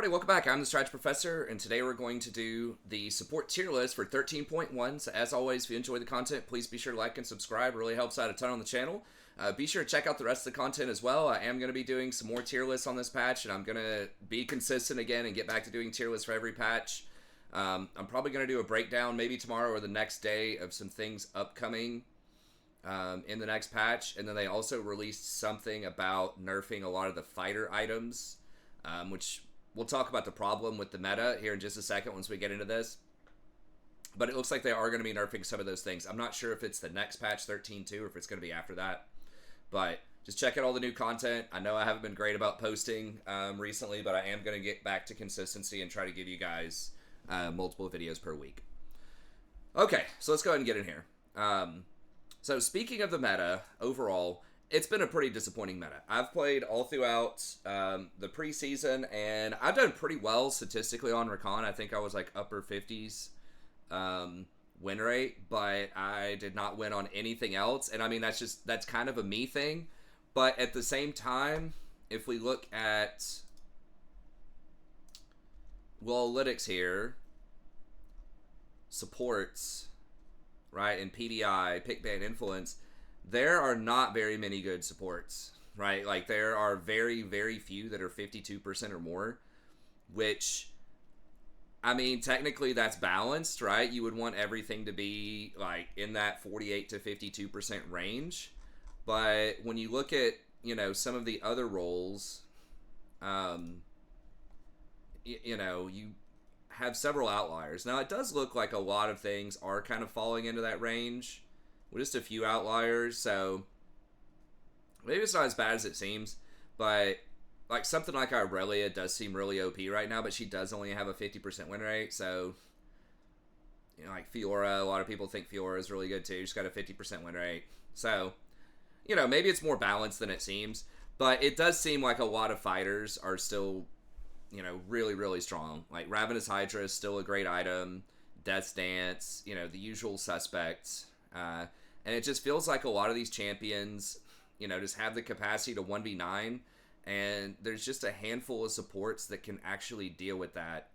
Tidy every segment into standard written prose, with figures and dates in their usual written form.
everybody, welcome back. I'm the Strategy Professor, and today we're going to do the support tier list for 13.1. So as always, if you enjoy the content, please be sure to like and subscribe. It really helps out a ton on the channel. Be sure to check out the rest of the content as well. I am going to be doing some more tier lists on this patch, and I'm going to be consistent again and get back to doing tier lists for every patch. I'm probably going to do a breakdown maybe tomorrow or the next day of some things upcoming in the next patch. And then they also released something about nerfing a lot of the fighter items, which we'll talk about the problem with the meta here in just a second once we get into this. But it looks like they are going to be nerfing some of those things. I'm not sure if it's the next patch 13.2 or if it's going to be after that. But just check out all the new content. I know I haven't been great about posting recently, but I am going to get back to consistency and try to give you guys multiple videos per week. Okay, so let's go ahead and get in here. So speaking of the meta, overall, it's been a pretty disappointing meta. I've played all throughout the preseason, and I've done pretty well statistically on Recon. I think I was like upper 50s win rate, but I did not win on anything else. And I mean, that's kind of a me thing. But at the same time, if we look at analytics here, supports, right, and PDI, pick ban influence, there are not very many good supports, right? Like, there are very, very few that are 52% or more, which, I mean, technically that's balanced, right? You would want everything to be, like, in that 48 to 52% range. But when you look at, you know, some of the other roles, you know, you have several outliers. Now, it does look like a lot of things are kind of falling into that range, with just a few outliers, so maybe it's not as bad as it seems, but like something like Aurelia does seem really OP right now, but she does only have a 50% win rate, so, you know, like Fiora, a lot of people think Fiora is really good too. She's got a 50% win rate, so, you know, maybe it's more balanced than it seems, but it does seem like a lot of fighters are still, you know, really, really strong. Like Ravenous Hydra is still a great item, Death's Dance, you know, the usual suspects. And it just feels like a lot of these champions, you know, just have the capacity to 1v9, and there's just a handful of supports that can actually deal with that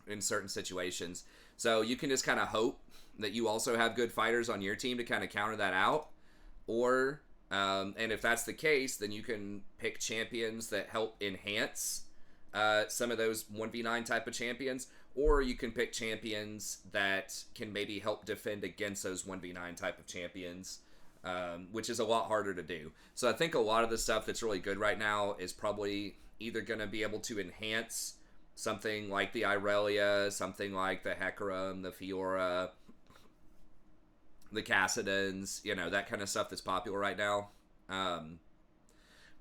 in certain situations. So you can just kind of hope that you also have good fighters on your team to kind of counter that out, or, and if that's the case, then you can pick champions that help enhance some of those 1v9 type of champions, or you can pick champions that can maybe help defend against those 1v9 type of champions, which is a lot harder to do. So I think a lot of the stuff that's really good right now is probably either going to be able to enhance something like the Irelia, something like the Hecarim, the Fiora, the Cassidans, you know, that kind of stuff that's popular right now.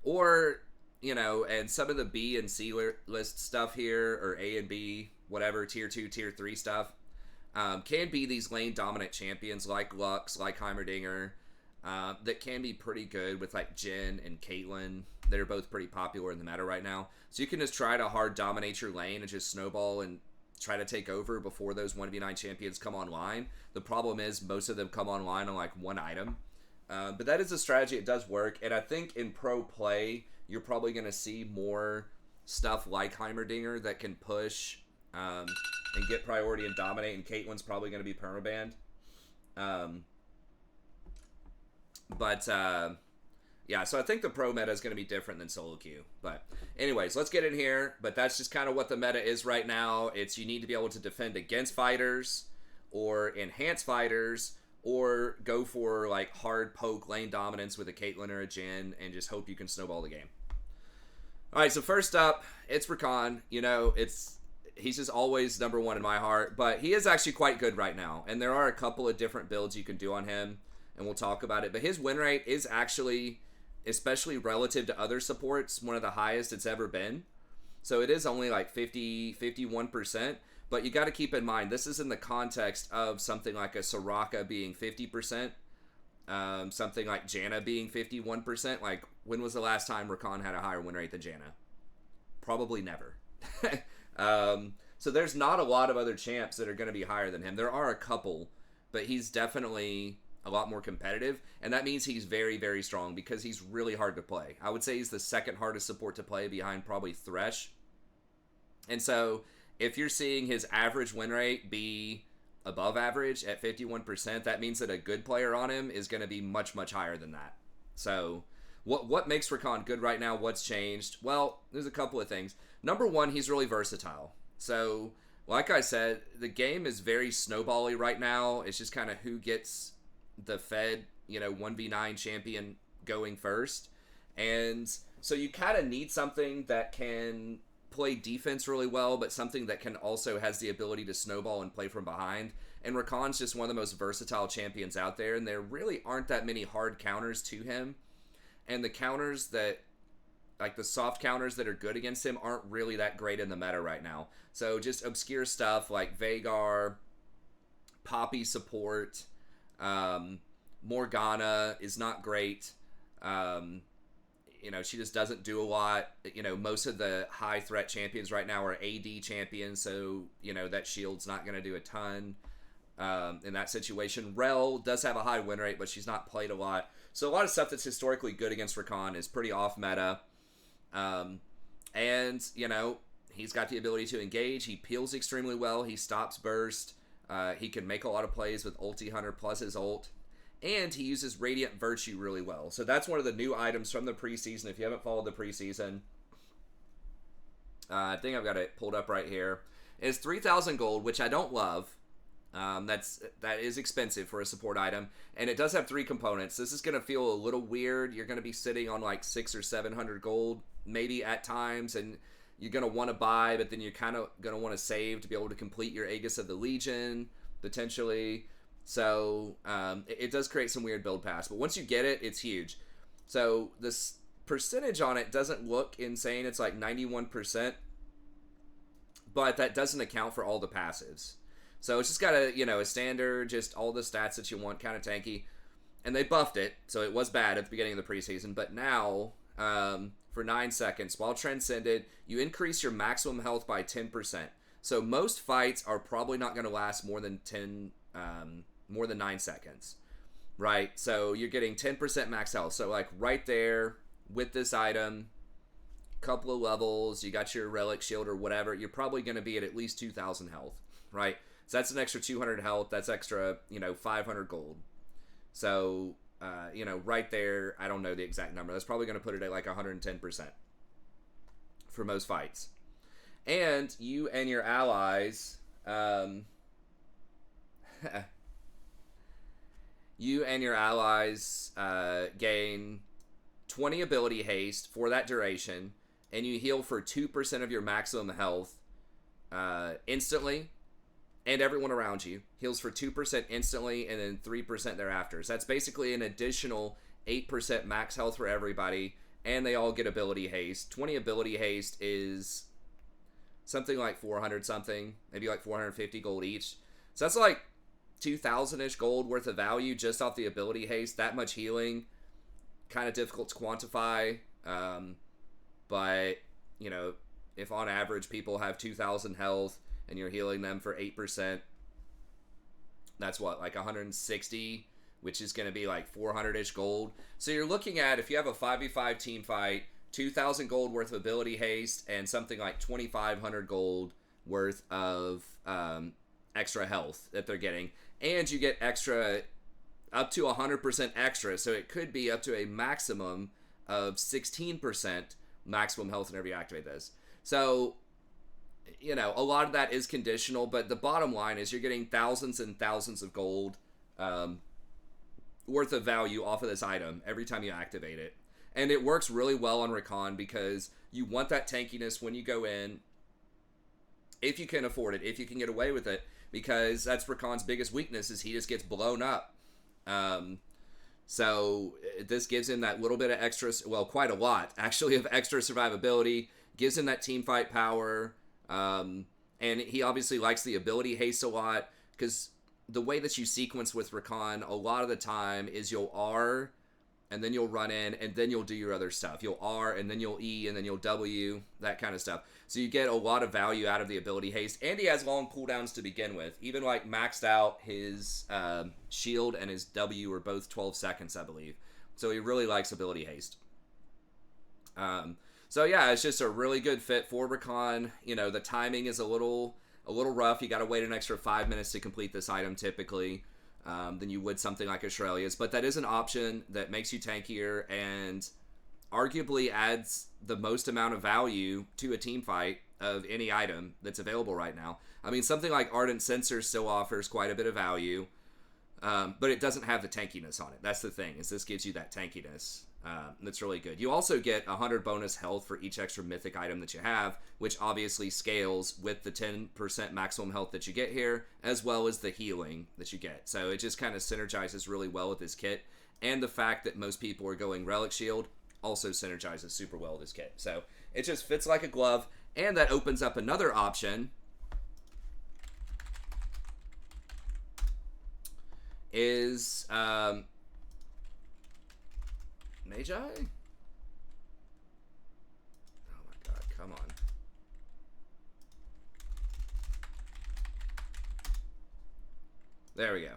Or, you know, and some of the B and C list stuff here, or A and B, whatever, tier 2, tier 3 stuff, can be these lane dominant champions like Lux, like Heimerdinger, that can be pretty good with like Jhin and Caitlyn. They're both pretty popular in the meta right now. So you can just try to hard dominate your lane and just snowball and try to take over before those 1v9 champions come online. The problem is most of them come online on like one item. But that is a strategy. It does work. And I think in pro play, you're probably going to see more stuff like Heimerdinger that can push and get priority and dominate, and Caitlyn's probably going to be permabanned. Yeah, so I think the pro meta is going to be different than solo queue. But anyways, let's get in here. But that's just kind of what the meta is right now. It's you need to be able to defend against fighters or enhance fighters, or go for like hard poke lane dominance with a Caitlyn or a Jhin and just hope you can snowball the game. All right, so first up, it's Rakan. You know, he's just always number one in my heart, but he is actually quite good right now, and there are a couple of different builds you can do on him, and we'll talk about it. But his win rate is actually, especially relative to other supports, one of the highest it's ever been. So it is only like 51%, but you got to keep in mind, this is in the context of something like a Soraka being 50%, something like Janna being 51%. Like, when was the last time Rakan had a higher win rate than Janna? Probably never. So there's not a lot of other champs that are going to be higher than him. There are a couple, but he's definitely a lot more competitive, and that means he's very, very strong because he's really hard to play. I would say he's the second hardest support to play behind probably Thresh. And so if you're seeing his average win rate be above average at 51%, that means that a good player on him is going to be much, much higher than that. So what makes Rakan good right now? What's changed? Well, there's a couple of things. Number one, he's really versatile. So, like I said, the game is very snowbally right now. It's just kind of who gets the Fed, 1v9 champion going first. And so you kind of need something that can play defense really well, but something that can also has the ability to snowball and play from behind. And Rakan's just one of the most versatile champions out there, and there really aren't that many hard counters to him. And the counters that, like the soft counters that are good against him, aren't really that great in the meta right now. So just obscure stuff like Veigar, Poppy support, Morgana is not great. She just doesn't do a lot. Most of the high threat champions right now are AD champions, so, that shield's not going to do a ton in that situation. Rel does have a high win rate, but she's not played a lot. So a lot of stuff that's historically good against Rakan is pretty off meta. And, he's got the ability to engage. He peels extremely well. He stops burst. He can make a lot of plays with Ulti Hunter plus his ult. And he uses Radiant Virtue really well. So that's one of the new items from the preseason. If you haven't followed the preseason, I think I've got it pulled up right here. It's 3,000 gold, which I don't love. That is expensive for a support item. And it does have 3 components. This is going to feel a little weird. You're going to be sitting on like 600 or 700 gold, maybe at times. And you're going to want to buy, but then you're kind of going to want to save to be able to complete your Aegis of the Legion, potentially. So it does create some weird build paths, but once you get it, it's huge. So this percentage on it doesn't look insane. It's like 91%, but that doesn't account for all the passives. So it's just got a standard, just all the stats that you want, kind of tanky. And they buffed it, so it was bad at the beginning of the preseason, but now for 9 seconds, while Transcended, you increase your maximum health by 10%. So most fights are probably not going to last more than 9 seconds, right? So you're getting 10% max health. So like right there with this item, couple of levels, you got your relic shield or whatever, you're probably going to be at least 2,000 health, right? So that's an extra 200 health. That's extra, 500 gold. So, right there, I don't know the exact number. That's probably going to put it at like 110% for most fights. And you and your allies, gain 20 ability haste for that duration, and you heal for 2% of your maximum health instantly, and everyone around you heals for 2% instantly, and then 3% thereafter. So that's basically an additional 8% max health for everybody, and they all get ability haste. 20 ability haste is something like 400 something, maybe like 450 gold each. So that's like 2,000-ish gold worth of value just off the ability haste. That much healing, kind of difficult to quantify. But, if on average people have 2,000 health and you're healing them for 8%, that's what, like 160, which is going to be like 400-ish gold. So you're looking at, if you have a 5v5 team fight, 2,000 gold worth of ability haste and something like 2,500 gold worth of extra health that they're getting. And you get extra, up to 100% extra, so it could be up to a maximum of 16% maximum health whenever you activate this. So, a lot of that is conditional, but the bottom line is you're getting thousands and thousands of gold worth of value off of this item every time you activate it. And it works really well on Rakan because you want that tankiness when you go in, if you can afford it, if you can get away with it, because that's Rakan's biggest weakness, is he just gets blown up. So this gives him that little bit of extra, well, quite a lot, actually, of extra survivability, gives him that team fight power, and he obviously likes the ability haste a lot, because the way that you sequence with Rakan a lot of the time is you'll R, and then you'll run in, and then you'll do your other stuff. You'll R, and then you'll E, and then you'll W, that kind of stuff. So you get a lot of value out of the ability haste, and he has long cooldowns to begin with. Even like maxed out, his shield and his W are both 12 seconds, I believe. So he really likes ability haste. So yeah, it's just a really good fit for Recon. The timing is a little rough. You got to wait an extra 5 minutes to complete this item typically, than you would something like Australia's. But that is an option that makes you tankier and arguably adds the most amount of value to a team fight of any item that's available right now. I mean, something like Ardent Sensor still offers quite a bit of value, but it doesn't have the tankiness on it. That's the thing, is this gives you that tankiness. That's really good. You also get 100 bonus health for each extra mythic item that you have, which obviously scales with the 10% maximum health that you get here, as well as the healing that you get. So it just kind of synergizes really well with this kit. And the fact that most people are going Relic Shield also synergizes super well with this kit. So it just fits like a glove, and that opens up another option. Is Magi? Oh my god, come on. There we go.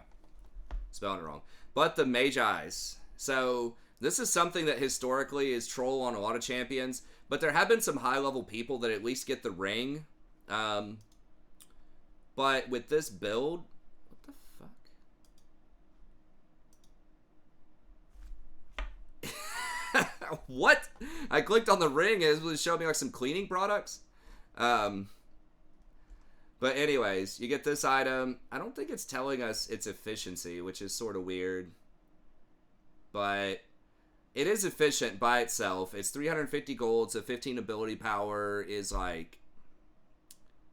Spelling it wrong. But the Magi's. So this is something that historically is troll on a lot of champions, but there have been some high-level people that at least get the ring. But with this build, what? I clicked on the ring and it was showing me like some cleaning products. But anyways, you get this item. I don't think it's telling us its efficiency, which is sort of weird. But it is efficient by itself. It's 350 gold, so 15 ability power is like,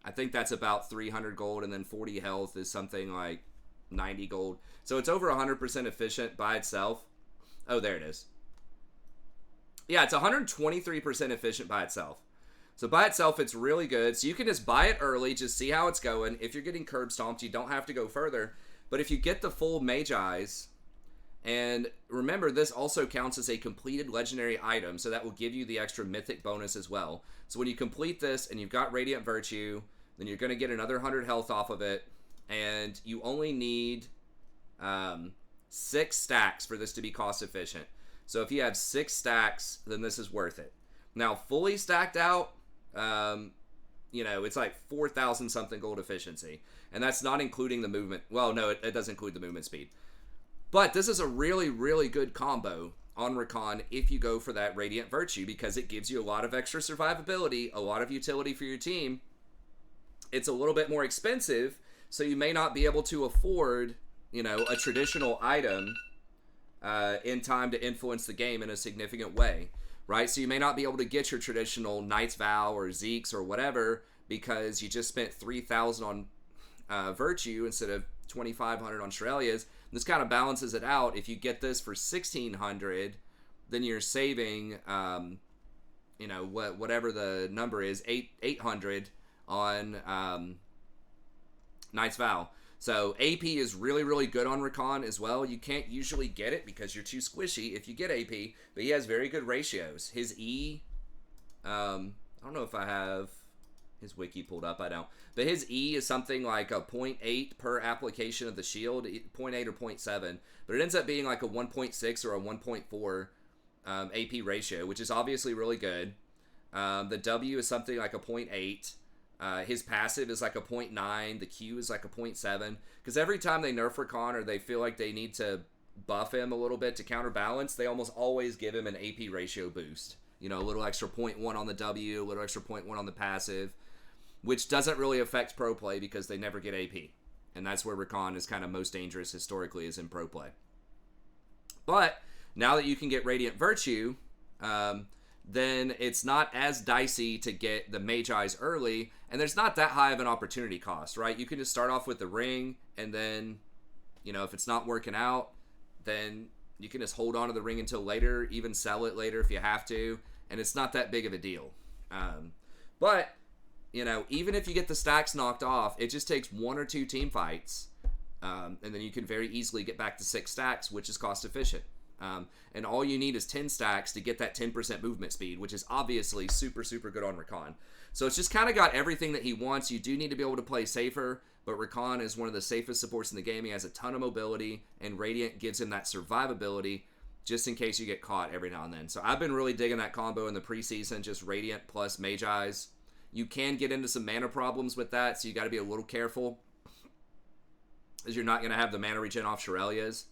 I think that's about 300 gold, and then 40 health is something like 90 gold. So it's over 100% efficient by itself. Oh, there it is. Yeah, it's 123% efficient by itself. So by itself, it's really good. So you can just buy it early, just see how it's going. If you're getting curb stomped, you don't have to go further. But if you get the full Magi's, and remember, this also counts as a completed legendary item, so that will give you the extra mythic bonus as well. So when you complete this and you've got Radiant Virtue, then you're going to get another 100 health off of it, and you only need 6 stacks for this to be cost efficient. So if you have 6 stacks, then this is worth it. Now, fully stacked out, it's like 4,000 something gold efficiency. And that's not including the movement. Well, no, it does include the movement speed. But this is a really, really good combo on Recon if you go for that Radiant Virtue, because it gives you a lot of extra survivability, a lot of utility for your team. It's a little bit more expensive, so you may not be able to afford, a traditional item in time to influence the game in a significant way, right? So you may not be able to get your traditional Knight's Vow or Zeke's or whatever because you just spent 3,000 on Virtue instead of 2,500 on Australia's. This kind of balances it out. If you get this for 1,600, then you're saving, whatever the number is, 800 on Knight's Vow. So AP is really, really good on Recon as well. You can't usually get it because you're too squishy if you get AP, but he has very good ratios. His E, I don't know if I have his wiki pulled up, I don't. But his E is something like a 0.8 per application of the shield, 0.8 or 0.7. But it ends up being like a 1.6 or a 1.4 AP ratio, which is obviously really good. The W is something like a 0.8. His passive is like a 0.9. The Q is like a 0.7. Because every time they nerf Recon or they feel like they need to buff him a little bit to counterbalance, they almost always give him an AP ratio boost. A little extra 0.1 on the W, a little extra 0.1 on the passive, which doesn't really affect pro play because they never get AP. And that's where Recon is kind of most dangerous historically, is in pro play. But now that you can get Radiant Virtue, then it's not as dicey to get the Magi's early, and there's not that high of an opportunity cost, right? You can just start off with the ring, and then, if it's not working out, then you can just hold on to the ring until later, even sell it later if you have to, and it's not that big of a deal. But, even if you get the stacks knocked off, it just takes 1 or 2 team fights, and then you can very easily get back to 6 stacks, which is cost efficient. And all you need is 10 stacks to get that 10% movement speed, which is obviously super, super good on Recon. So it's just kind of got everything that he wants. You do need to be able to play safer, but Recon is one of the safest supports in the game. He has a ton of mobility, and Radiant gives him that survivability. just in case you get caught every now and then. So I've been really digging that combo in the preseason, just Radiant plus Mage Eyes. You can get into some mana problems with that, so you got to be a little careful, as you're not going to have the mana regen off Shirelia's.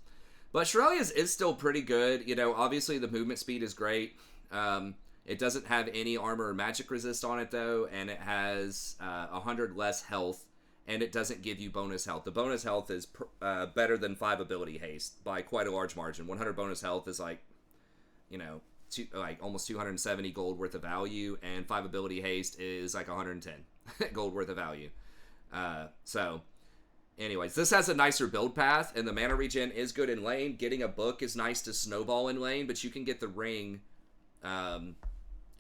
But Shirelia's is still pretty good. You know, obviously the movement speed is great. It doesn't have any armor or magic resist on it, though, and it has 100 less health, and it doesn't give you bonus health. The bonus health is better than 5 ability haste by quite a large margin. 100 bonus health is like, you know, almost 270 gold worth of value, and 5 ability haste is like 110 gold worth of value. So, anyways, this has a nicer build path, and the mana regen is good in lane. Getting a book is nice to snowball in lane, but you can get the ring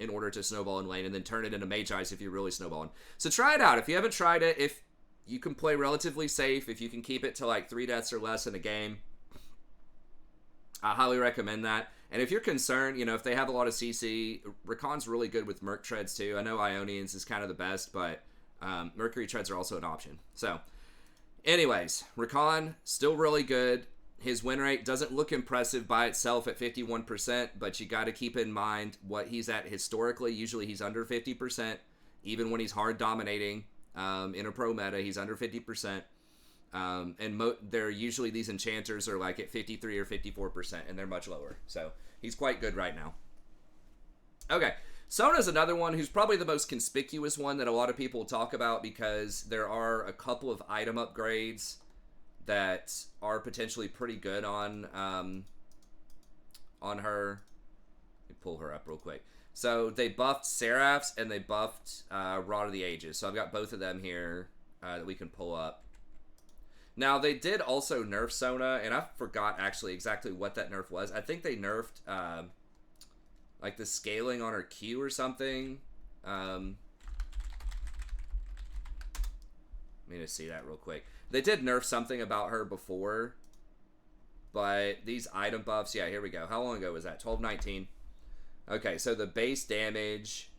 in order to snowball in lane, and then turn it into Mage Eyes if you're really snowballing. So try it out. If you haven't tried it, if you can play relatively safe, if you can keep it to like 3 deaths or less in a game, I highly recommend that. And if you're concerned, you know, if they have a lot of CC, Rakan's really good with Merc Treads too. I know Ionians is kind of the best, but Mercury Treads are also an option. So, anyways, Rakan, still really good. His win rate doesn't look impressive by itself at 51%, but you got to keep in mind what he's at historically. Usually he's under 50%, even when he's hard dominating in a pro meta, he's under 50%. They're usually, these enchanters are like at 53 or 54%, and they're much lower. So he's quite good right now. Okay, Sona's another one who's probably the most conspicuous one that a lot of people talk about, because there are a couple of item upgrades that are potentially pretty good on her. Let me pull her up real quick. So they buffed Seraphs and they buffed Rod of the Ages. So I've got both of them here that we can pull up. Now they did also nerf Sona, and I forgot actually exactly what that nerf was. I think they nerfed like the scaling on her Q or something. Let me just see that real quick. They did nerf something about her before, but these item buffs, yeah, here we go. How long ago was that? 12/19. Okay, so the base damage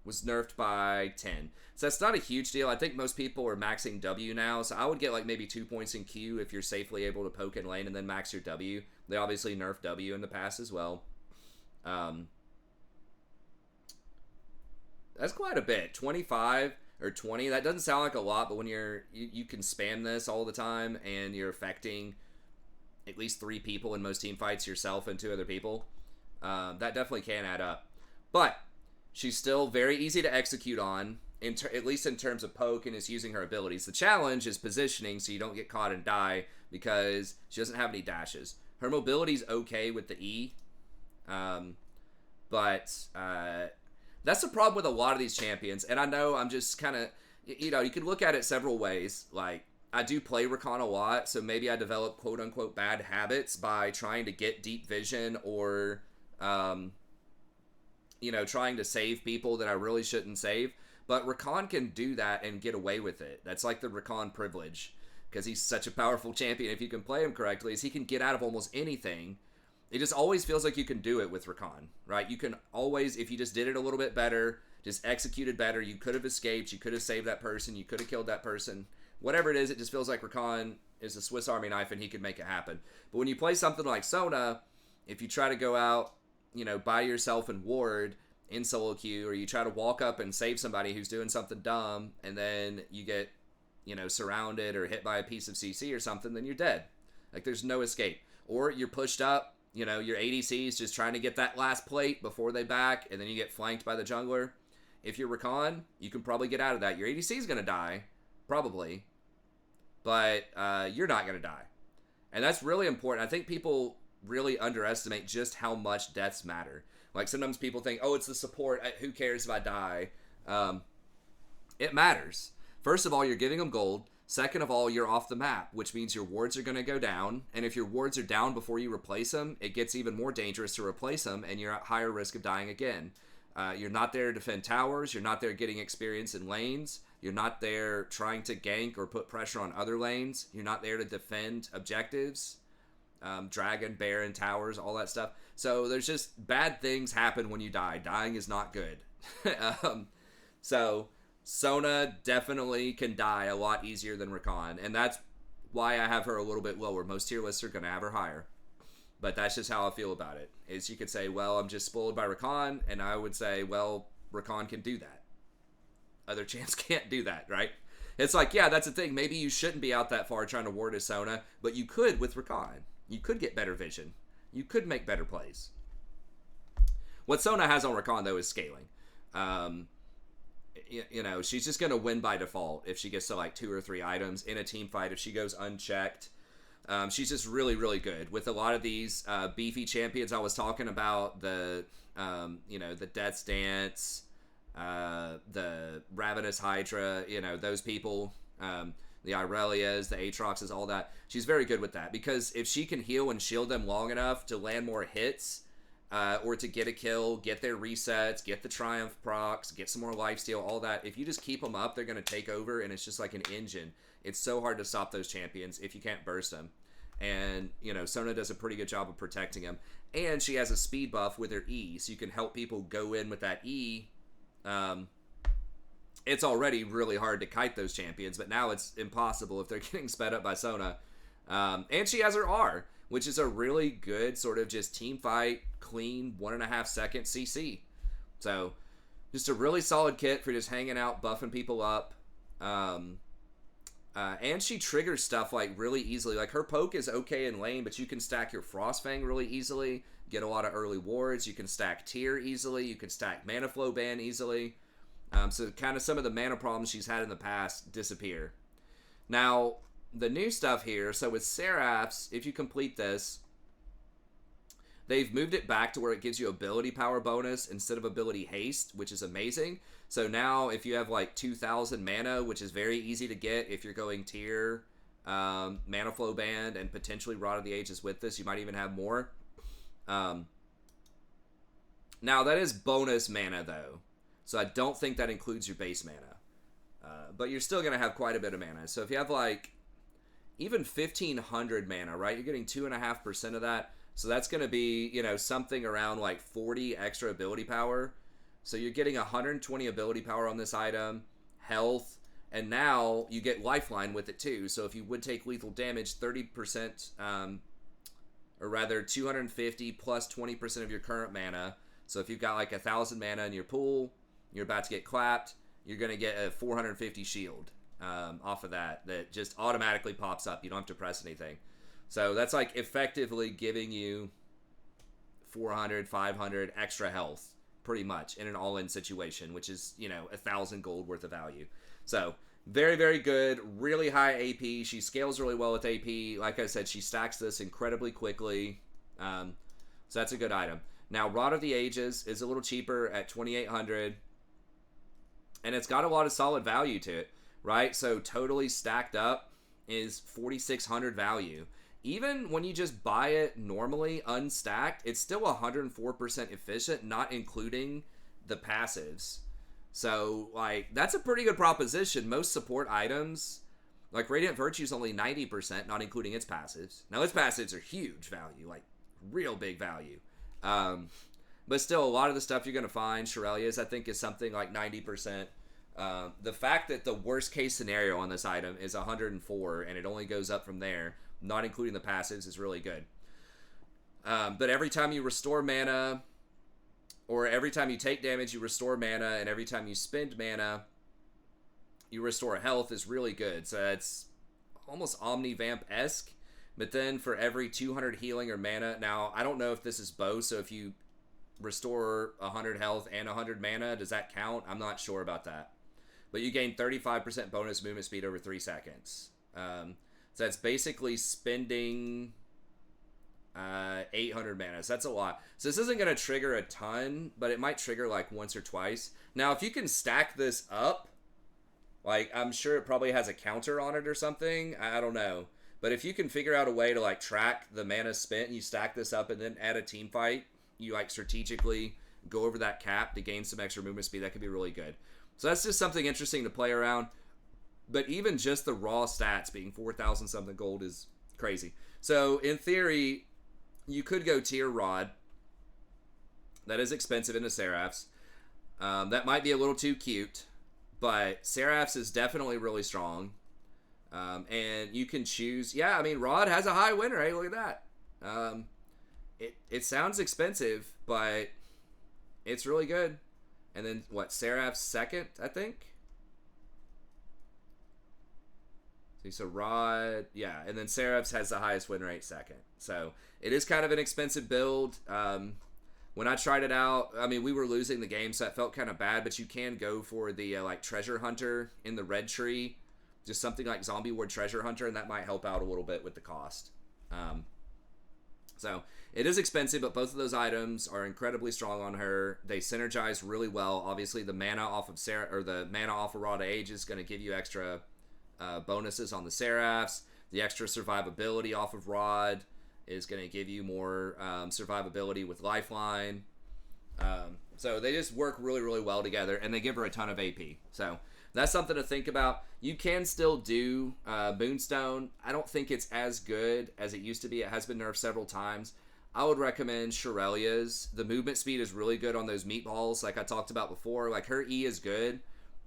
was nerfed by 10. So that's not a huge deal. I think most people are maxing W now, so I would get like maybe 2 points in Q if you're safely able to poke in lane and then max your W. They obviously nerfed W in the past as well. That's quite a bit. 25 or 20, that doesn't sound like a lot, but when you can spam this all the time and you're affecting at least 3 people in most team fights, yourself and 2 other people, that definitely can add up. But she's still very easy to execute on, at least in terms of poke, and is using her abilities. The challenge is positioning so you don't get caught and die, because she doesn't have any dashes. Her mobility's okay with the E, but that's the problem with a lot of these champions. And I know I'm just kind of, you know, you could look at it several ways. Like, I do play Rakan a lot, so maybe I develop quote-unquote bad habits by trying to get deep vision or, you know, trying to save people that I really shouldn't save. But Rakan can do that and get away with it. That's like the Rakan privilege, because he's such a powerful champion. If you can play him correctly, is he can get out of almost anything. It just always feels like you can do it with Rakan, right? You can always, if you just did it a little bit better, just executed better, you could have escaped, you could have saved that person, you could have killed that person. Whatever it is, it just feels like Rakan is a Swiss Army knife and he can make it happen. But when you play something like Sona, if you try to go out, you know, by yourself and ward in solo queue, or you try to walk up and save somebody who's doing something dumb, and then you get, you know, surrounded or hit by a piece of CC or something, then you're dead. Like, there's no escape. Or you're pushed up, you know, your ADC is just trying to get that last plate before they back, and then you get flanked by the jungler. If you're Rakan, you can probably get out of that. Your ADC is going to die, probably, but you're not going to die. And that's really important. I think people really underestimate just how much deaths matter. Like, sometimes people think, oh, it's the support, who cares if I die? It matters. First of all, you're giving them gold. Second of all, you're off the map, which means your wards are going to go down. And if your wards are down before you replace them, it gets even more dangerous to replace them, and you're at higher risk of dying again. You're not there to defend towers. You're not there getting experience in lanes. You're not there trying to gank or put pressure on other lanes. You're not there to defend objectives. Dragon, Baron, towers, all that stuff. So there's just bad things happen when you die. Dying is not good. So Sona definitely can die a lot easier than Rakan, and that's why I have her a little bit lower. Most tier lists are going to have her higher. But that's just how I feel about it. Is you could say, well, I'm just spoiled by Rakan, and I would say, well, Rakan can do that. Other champs can't do that, right? It's like, yeah, that's the thing. Maybe you shouldn't be out that far trying to ward a Sona, but you could with Rakan. You could get better vision. You could make better plays. What Sona has on Rakan, though, is scaling. She's just going to win by default if she gets to like 2 or 3 items in a team fight. If she goes unchecked, she's just really, really good. With a lot of these beefy champions I was talking about, the Death's Dance, the Ravenous Hydra, those people, the Irelias, the Aatroxes, all that. She's very good with that, because if she can heal and shield them long enough to land more hits, or to get a kill, get their resets, get the Triumph procs, get some more lifesteal, all that. If you just keep them up, they're going to take over, and it's just like an engine. It's so hard to stop those champions if you can't burst them. And, Sona does a pretty good job of protecting them. And she has a speed buff with her E, so you can help people go in with that E. It's already really hard to kite those champions, but now it's impossible if they're getting sped up by Sona. And she has her R, which is a really good sort of just team fight, clean 1.5 second CC. So just a really solid kit for just hanging out, buffing people up. And she triggers stuff like really easily. Like her poke is okay in lane, but you can stack your Frostfang really easily, get a lot of early wards. You can stack Tear easily. You can stack Mana Flow Ban easily. So kind of some of the mana problems she's had in the past disappear. Now, the new stuff here, so with Seraphs, if you complete this, they've moved it back to where it gives you ability power bonus instead of ability haste, which is amazing. So now if you have like 2,000 mana, which is very easy to get if you're going tier, Mana Flow Band, and potentially Rod of the Ages with this, you might even have more. Now that is bonus mana though, so I don't think that includes your base mana. But you're still going to have quite a bit of mana. So if you have like even 1,500 mana, right, you're getting 2.5% of that. So that's going to be, something around like 40 extra ability power. So you're getting 120 ability power on this item, health, and now you get lifeline with it too. So if you would take lethal damage, 30%, or rather 250 plus 20% of your current mana. So if you've got like 1,000 mana in your pool, you're about to get clapped, you're going to get a 450 shield off of that just automatically pops up. You don't have to press anything. So that's like effectively giving you 400, 500 extra health pretty much in an all-in situation, which is, 1,000 gold worth of value. So very, very good, really high AP. She scales really well with AP. Like I said, she stacks this incredibly quickly. So that's a good item. Now, Rod of the Ages is a little cheaper at 2,800, and it's got a lot of solid value to it, right? So totally stacked up is 4,600 value. Even when you just buy it normally, unstacked, it's still 104% efficient, not including the passives. So, that's a pretty good proposition. Most support items, like Radiant Virtue, is only 90%, not including its passives. Now, its passives are huge value, real big value. But still, a lot of the stuff you're going to find, Shirelia's, I think, is something like 90%. The fact that the worst case scenario on this item is 104, and it only goes up from there, not including the passives, is really good. But every time you restore mana, or every time you take damage, you restore mana, and every time you spend mana, you restore health is really good. So it's almost Omni-Vamp-esque. But then for every 200 healing or mana, now I don't know if this is both, so if you restore 100 health and 100 mana, does that count? I'm not sure about that. But you gain 35% bonus movement speed over 3 seconds. So that's basically spending 800 mana. So that's a lot. So this isn't going to trigger a ton, but it might trigger like once or twice. Now, if you can stack this up, I'm sure it probably has a counter on it or something. I don't know. But if you can figure out a way to track the mana spent and you stack this up and then add a team fight, you strategically go over that cap to gain some extra movement speed, that could be really good. So that's just something interesting to play around. But even just the raw stats being 4,000 something gold is crazy. So in theory, you could go tier Rod. That is expensive into Seraphs. That might be a little too cute, but Seraphs is definitely really strong. And you can choose. Yeah, I mean, Rod has a high win rate. Look at that. it sounds expensive, but it's really good. And then what? Seraph's second, I think. So Rod, yeah, and then Seraph's has the highest win rate second. So it is kind of an expensive build. When I tried it out, I mean, we were losing the game, so that felt kind of bad. But you can go for the like treasure hunter in the red tree, just something like Zombie Ward Treasure Hunter, and that might help out a little bit with the cost. So it is expensive, but both of those items are incredibly strong on her. They synergize really well. Obviously, the mana off of the mana off of Raw to Age is going to give you extra bonuses on the Seraphs. The extra survivability off of Rod is going to give you more survivability with Lifeline. So they just work really, really well together, and they give her a ton of AP. So that's something to think about. You can still do Moonstone. I don't think it's as good as it used to be. It has been nerfed several times. I would recommend Shirelia's. The movement speed is really good on those meatballs, like I talked about before. Like, her E is good,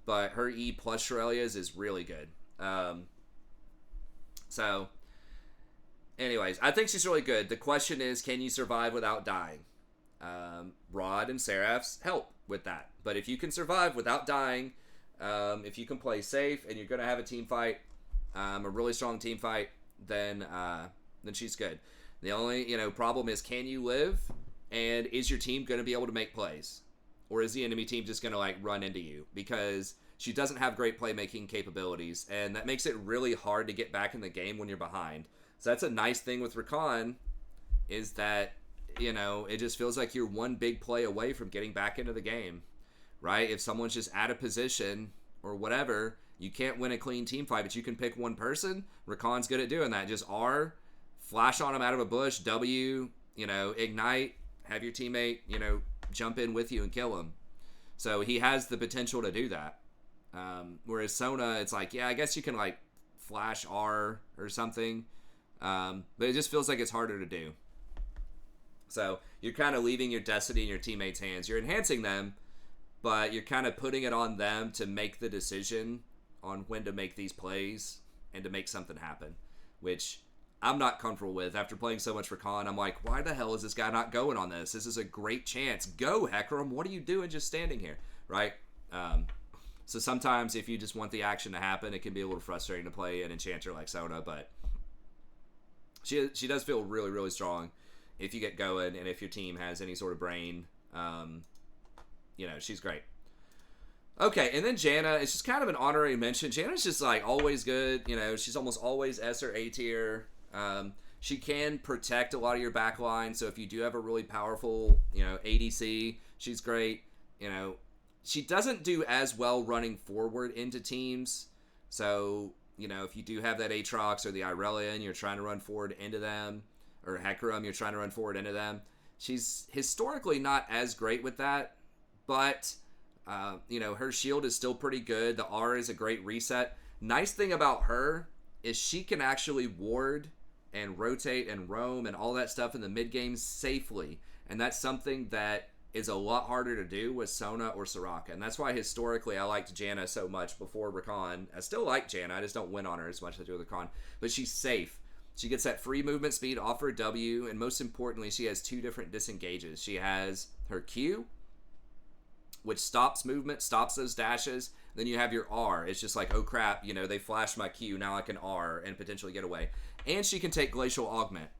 but her E plus Shirelia's is really good. So, anyways, I think she's really good. The question is, can you survive without dying? Rod and Seraphs help with that. But if you can survive without dying, if you can play safe and you're going to have a team fight, a really strong team fight, then she's good. The only problem is, can you live? And is your team going to be able to make plays? Or is the enemy team just going to like run into you? Because she doesn't have great playmaking capabilities, and that makes it really hard to get back in the game when you're behind. So that's a nice thing with Rakan, is that, it just feels like you're one big play away from getting back into the game, right? If someone's just out of position or whatever, you can't win a clean team fight, but you can pick one person. Rakan's good at doing that. Just R, flash on him out of a bush, W, ignite, have your teammate, jump in with you and kill him. So he has the potential to do that. Whereas Sona, it's like, yeah, I guess you can like flash R or something, but it just feels like it's harder to do. So you're kind of leaving your destiny in your teammates' hands. You're enhancing them, but you're kind of putting it on them to make the decision on when to make these plays and to make something happen, which I'm not comfortable with. After playing so much for Khan, I'm like, why the hell is this guy not going on this? This is a great chance. Go, Hecarim. What are you doing just standing here, right? So sometimes if you just want the action to happen, it can be a little frustrating to play an enchanter like Sona, but she does feel really, really strong if you get going, and if your team has any sort of brain. She's great. Okay, and then Janna, it's just kind of an honorary mention. Janna's just like always good. She's almost always S or A tier. She can protect a lot of your backline, so if you do have a really powerful, ADC, she's great. She doesn't do as well running forward into teams. So, if you do have that Aatrox or the Irelia and you're trying to run forward into them, or Hecarim, you're trying to run forward into them, she's historically not as great with that. But, her shield is still pretty good. The R is a great reset. Nice thing about her is she can actually ward and rotate and roam and all that stuff in the mid game safely. And that's something that is a lot harder to do with Sona or Soraka. And that's why historically I liked Janna so much before Rakan. I still like Janna, I just don't win on her as much as I do with Rakan. But she's safe. She gets that free movement speed off her W, and most importantly, she has two different disengages. She has her Q, which stops movement, stops those dashes. Then you have your R. It's just like, oh crap, they flashed my Q, now I can R and potentially get away. And she can take Glacial Augment,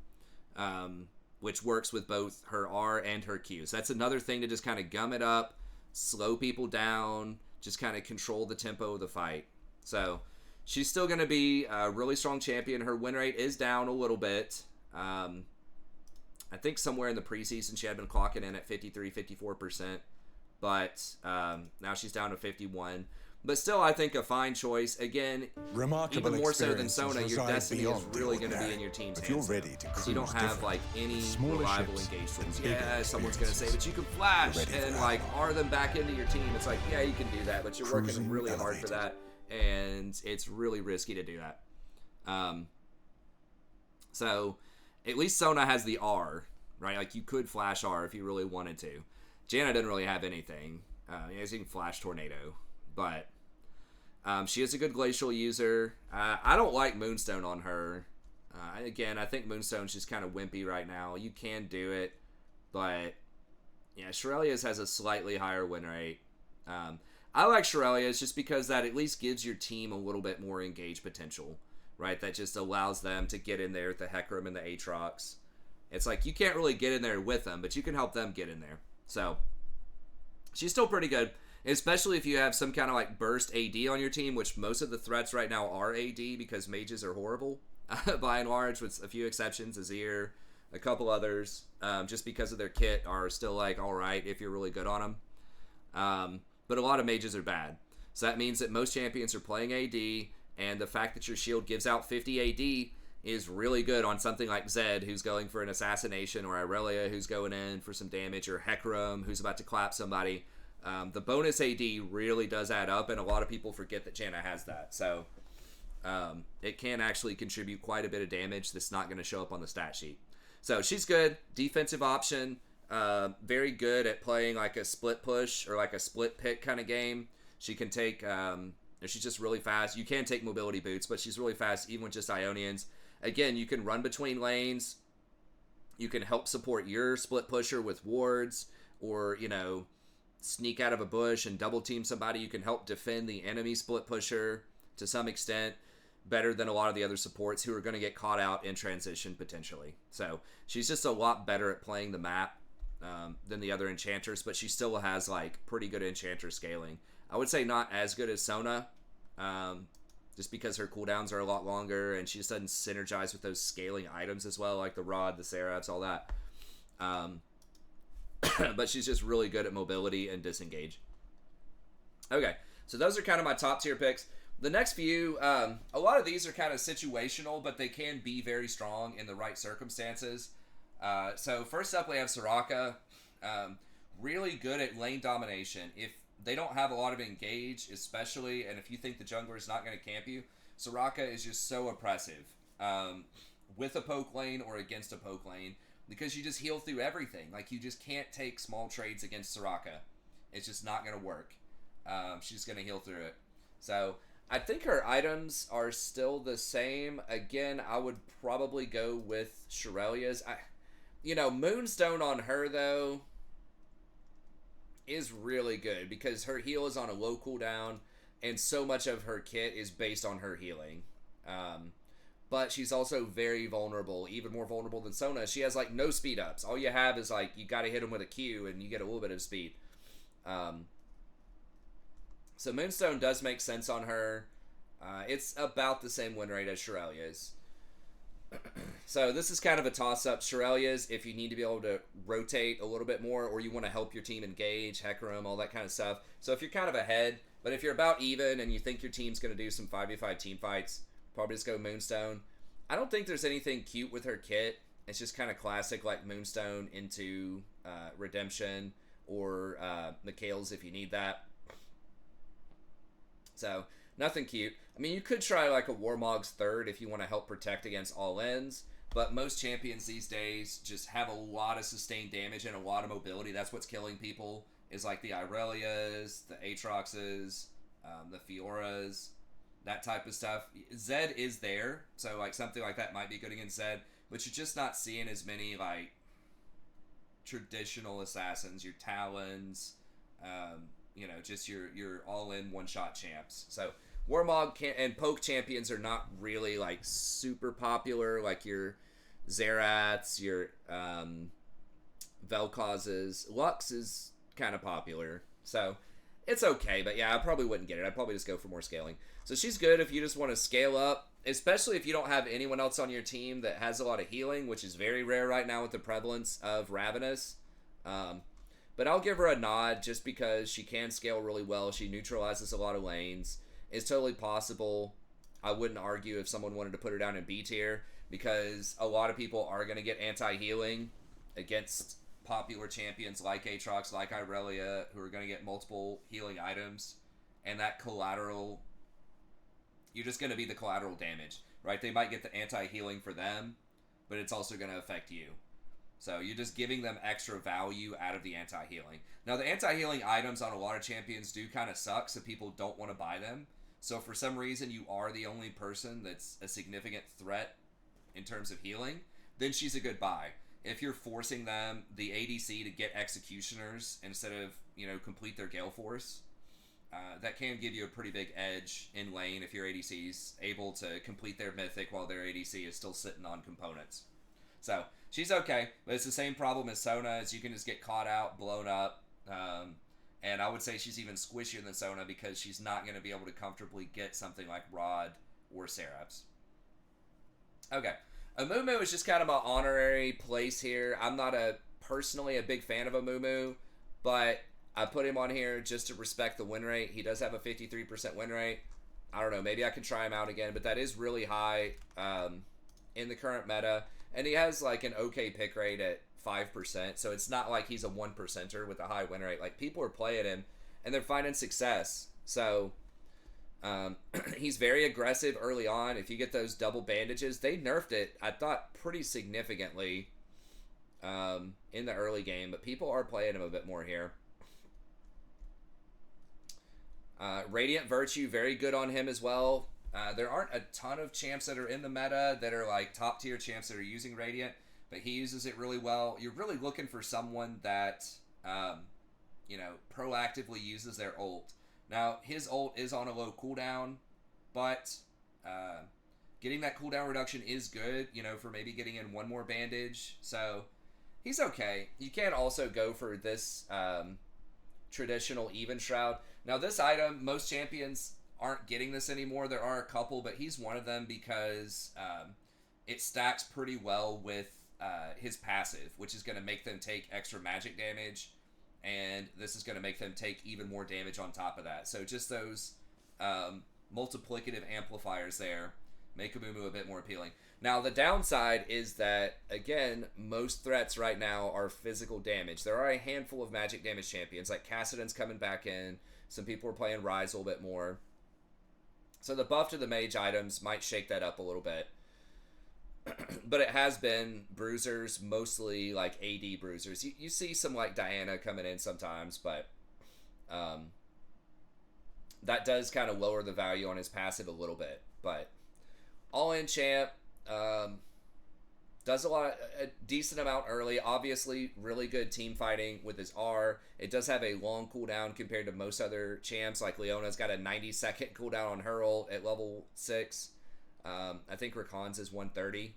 which works with both her R and her Q. So that's another thing to just kind of gum it up, slow people down, just kind of control the tempo of the fight. So she's still going to be a really strong champion. Her win rate is down a little bit. I think somewhere in the preseason she had been clocking in at 53, 54%. But now she's down to 51. But still, I think a fine choice. Again, Remarkable, even more so than Sona, your destiny is really going to be in your team's hands. If you're ready to cruise, you don't have like any reliable engagements. Yeah, someone's going to say, but you can flash and like R them back into your team. It's like, yeah, you can do that, but you're working really hard for that, and it's really risky to do that. So at least Sona has the R, right? Like you could flash R if you really wanted to. Janna doesn't really have anything. You can flash Tornado, but she is a good glacial user. I don't like Moonstone on her. Again, I think Moonstone's just kind of wimpy right now. You can do it, but yeah, Shirelia's has a slightly higher win rate. I like Shirelia's just because that at least gives your team a little bit more engaged potential, right? That just allows them to get in there with the Hecarim and the Aatrox. It's like you can't really get in there with them, but you can help them get in there. So she's still pretty good, especially if you have some kind of like burst AD on your team, which most of the threats right now are AD because mages are horrible by and large, with a few exceptions. Azir, a couple others, just because of their kit, are still like all right if you're really good on them. But a lot of mages are bad. So that means that most champions are playing AD, and the fact that your shield gives out 50 AD is really good on something like Zed, who's going for an assassination, or Irelia, who's going in for some damage, or Hecarim, who's about to clap somebody. The bonus AD really does add up, and a lot of people forget that Janna has that. So it can actually contribute quite a bit of damage that's not going to show up on the stat sheet. So she's good. Defensive option. Very good at playing like a split push or like a split pick kind of game. She can take... she's just really fast. You can take mobility boots, but she's really fast even with just Ionians. Again, you can run between lanes. You can help support your split pusher with wards, or, sneak out of a bush and double team somebody. You can help defend the enemy split pusher to some extent better than a lot of the other supports who are going to get caught out in transition potentially. So she's just a lot better at playing the map than the other enchanters, but she still has like pretty good enchanter scaling. I would say not as good as Sona, just because her cooldowns are a lot longer, and she just doesn't synergize with those scaling items as well, like the Rod, the Seraphs, all that. But she's just really good at mobility and disengage. Okay, so those are kind of my top tier picks. The next few, a lot of these are kind of situational, but they can be very strong in the right circumstances. So first up, we have Soraka. Really good at lane domination. If they don't have a lot of engage, especially, and if you think the jungler is not going to camp you, Soraka is just so oppressive with a poke lane or against a poke lane, because you just heal through everything. Like, you just can't take small trades against Soraka. It's just not going to work. She's going to heal through it. So I think her items are still the same. Again, I would probably go with Shirelia's. Moonstone on her, though, is really good because her heal is on a low cooldown, and so much of her kit is based on her healing. But she's also very vulnerable, even more vulnerable than Sona. She has, like, no speed ups. All you have is, like, you gotta hit them with a Q, and you get a little bit of speed. So Moonstone does make sense on her. It's about the same win rate as Shirelia's. So this is kind of a toss-up. Shirelia's, if you need to be able to rotate a little bit more, or you want to help your team engage, Hecarim, all that kind of stuff. So if you're kind of ahead, but if you're about even and you think your team's going to do some 5v5 team fights, probably just go Moonstone. I don't think there's anything cute with her kit. It's just kind of classic, like Moonstone into Redemption, or Mikhail's if you need that. So nothing cute. I mean, you could try like a Warmog's third if you want to help protect against all ends, but most champions these days just have a lot of sustained damage and a lot of mobility. That's what's killing people, is like the Irelias, the Aatroxes, the Fioras, that type of stuff. Zed is there, so like something like that might be good against Zed, but you're just not seeing as many like traditional assassins, your Talons, just your all-in one-shot champs. So Warmog and Poke champions are not really like super popular, like your Zerats, your Vel'Kozes. Lux is kind of popular, so it's okay, but yeah, I probably wouldn't get it. I'd probably just go for more scaling. So she's good if you just want to scale up, especially if you don't have anyone else on your team that has a lot of healing, which is very rare right now with the prevalence of Ravenous. But I'll give her a nod just because she can scale really well. She neutralizes a lot of lanes. It's totally possible. I wouldn't argue if someone wanted to put her down in B tier, because a lot of people are going to get anti-healing against popular champions like Aatrox, like Irelia, who are going to get multiple healing items. And that collateral, you're just going to be the collateral damage, right? They might get the anti-healing for them, but it's also going to affect you. So you're just giving them extra value out of the anti-healing. Now, the anti-healing items on a lot of champions do kind of suck, so people don't want to buy them. So for some reason, you are the only person that's a significant threat in terms of healing, then she's a good buy. If you're forcing them, the ADC, to get executioners instead of, complete their Gale Force, that can give you a pretty big edge in lane if your ADC's able to complete their mythic while their ADC is still sitting on components. So she's okay, but it's the same problem as Sona, as you can just get caught out, blown up. And I would say she's even squishier than Sona because she's not going to be able to comfortably get something like Rod or Seraphs. Okay. Amumu is just kind of my honorary place here. I'm not personally a big fan of Amumu, but I put him on here just to respect the win rate. He does have a 53% win rate. I don't know, maybe I can try him out again, but that is really high in the current meta. And he has like an okay pick rate at 5%, so it's not like he's a 1%er with a high win rate. Like, people are playing him, and they're finding success. So he's very aggressive early on. If you get those double bandages, they nerfed it, I thought, pretty significantly in the early game, but people are playing him a bit more here. Radiant Virtue, very good on him as well. There aren't a ton of champs that are in the meta that are like top tier champs that are using Radiant, but he uses it really well. You're really looking for someone that, proactively uses their ult. Now, his ult is on a low cooldown, but getting that cooldown reduction is good, for maybe getting in one more bandage. So he's okay. You can also go for this traditional Even Shroud. Now, this item, most champions aren't getting this anymore. There are a couple, but he's one of them because it stacks pretty well with his passive, which is going to make them take extra magic damage, and this is going to make them take even more damage on top of that. So just those multiplicative amplifiers there make Amumu a bit more appealing. Now, the downside is that, again, most threats right now are physical damage. There are a handful of magic damage champions, like Kassadin's coming back in. Some people are playing Rise a little bit more. So the buff to the mage items might shake that up a little bit. But it has been bruisers, mostly like AD bruisers. You see some like Diana coming in sometimes, but that does kind of lower the value on his passive a little bit. But all-in champ, does a decent amount early. Obviously, really good team fighting with his R. It does have a long cooldown compared to most other champs. Like Leona's got a 90-second cooldown on her ult at level 6. I think Rakan's is 130,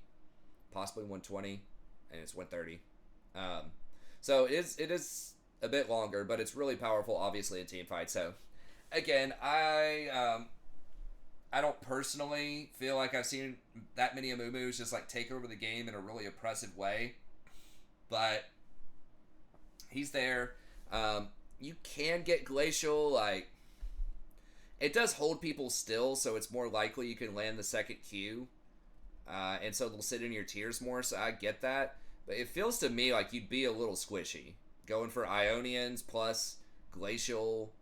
possibly 120, and it's 130. So it is a bit longer, but it's really powerful, obviously, in team fights. So, again, I don't personally feel like I've seen that many Amumus just like take over the game in a really oppressive way, but he's there. You can get Glacial, like, it does hold people still, so it's more likely you can land the second Q, and so they'll sit in your tiers more, so I get that, but it feels to me like you'd be a little squishy, going for Ionians plus Glacial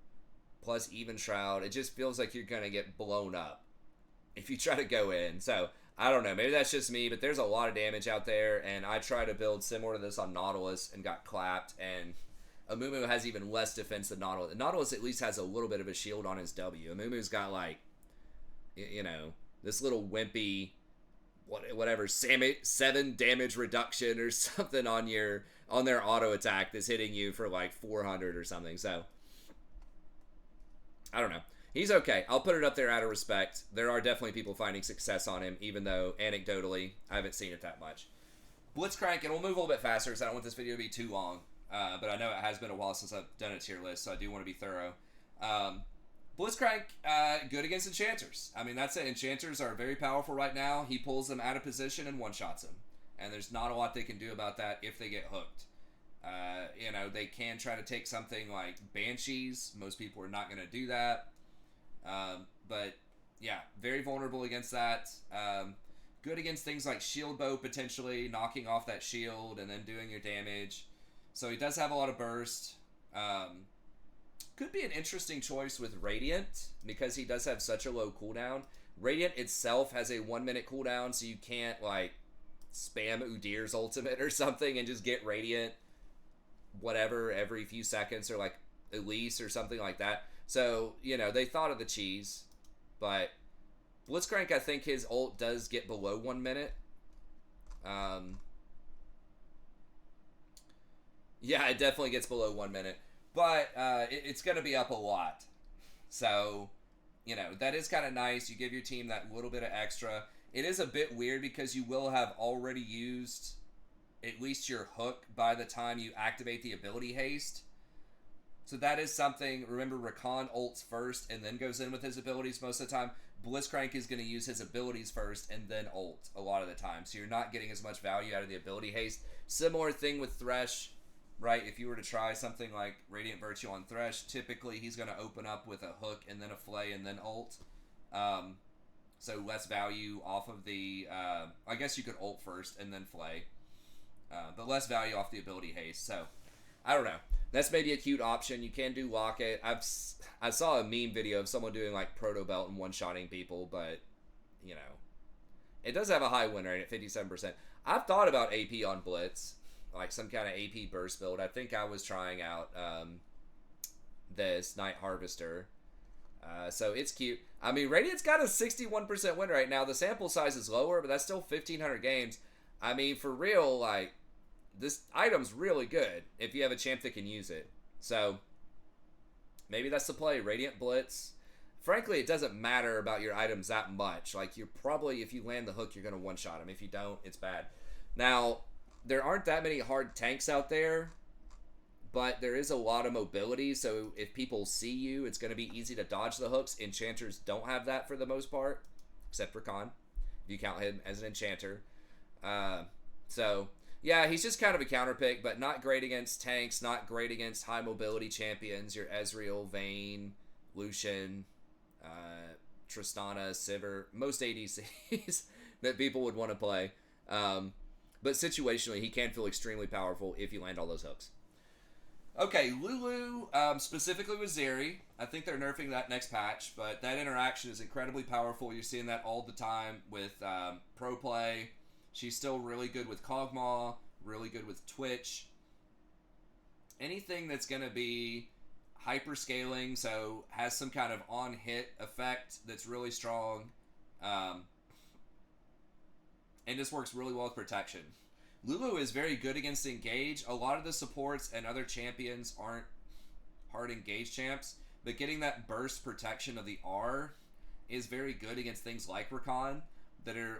plus Even Shroud. It just feels like you're going to get blown up if you try to go in. So, I don't know. Maybe that's just me, but there's a lot of damage out there, and I tried to build similar to this on Nautilus and got clapped, and Amumu has even less defense than Nautilus. Nautilus at least has a little bit of a shield on his W. Amumu's got, like, this little wimpy, whatever, 7 damage reduction or something on their auto attack that's hitting you for, like, 400 or something. So, I don't know. He's okay. I'll put it up there out of respect. There are definitely people finding success on him, even though, anecdotally, I haven't seen it that much. Blitzcrank, and we'll move a little bit faster because I don't want this video to be too long. But I know it has been a while since I've done a tier list, so I do want to be thorough. Blitzcrank, good against Enchanters. I mean, that's it. Enchanters are very powerful right now. He pulls them out of position and one-shots them. And there's not a lot they can do about that if they get hooked. They can try to take something like Banshees. Most people are not going to do that. But, yeah, very vulnerable against that. Good against things like Shield Bow, potentially, knocking off that shield and then doing your damage. So he does have a lot of burst. Could be an interesting choice with Radiant, because he does have such a low cooldown. Radiant itself has a 1-minute cooldown, so you can't, like, spam Udyr's ultimate or something and just get Radiant whatever every few seconds, or like Elise or something like that. So, they thought of the cheese, but Blitzcrank, I think his ult does get below 1 minute. Um, yeah, it definitely gets below 1 minute, but it's going to be up a lot. So, that is kind of nice. You give your team that little bit of extra. It is a bit weird because you will have already used at least your hook by the time you activate the ability haste. So that is something. Remember, Rakan ults first and then goes in with his abilities most of the time. Blitzcrank is going to use his abilities first and then ult a lot of the time. So you're not getting as much value out of the ability haste. Similar thing with Thresh, right? If you were to try something like Radiant Virtue on Thresh, typically he's going to open up with a hook and then a flay and then ult. So less value off of the... I guess you could ult first and then flay. But less value off the ability haste. So, I don't know. That's maybe a cute option. You can do Locket. I saw a meme video of someone doing like Proto Belt and one-shotting people, but, it does have a high win rate at 57%. I've thought about AP on Blitz, like some kind of AP burst build. I think I was trying out this Night Harvester. So it's cute. I mean, Radiant's got a 61% win rate. Now, the sample size is lower, but that's still 1,500 games. I mean, for real, like, this item's really good if you have a champ that can use it. So, maybe that's the play. Radiant Blitz. Frankly, it doesn't matter about your items that much. Like, you're probably, if you land the hook, you're going to one-shot them. If you don't, it's bad. Now, there aren't that many hard tanks out there, but there is a lot of mobility, so if people see you, it's going to be easy to dodge the hooks. Enchanters don't have that for the most part, except for Khan, if you count him as an enchanter. So, yeah, he's just kind of a counter pick, but not great against tanks, not great against high mobility champions. Your Ezreal, Vayne, Lucian, Tristana, Sivir, most ADCs that people would want to play. But situationally, he can feel extremely powerful if you land all those hooks. Okay, Lulu, specifically with Zeri. I think they're nerfing that next patch, but that interaction is incredibly powerful. You're seeing that all the time with pro play. She's still really good with Kog'Maw, really good with Twitch. Anything that's going to be hyper-scaling, so has some kind of on-hit effect that's really strong. And this works really well with protection. Lulu is very good against engage. A lot of the supports and other champions aren't hard engage champs, but getting that burst protection of the R is very good against things like Rakan,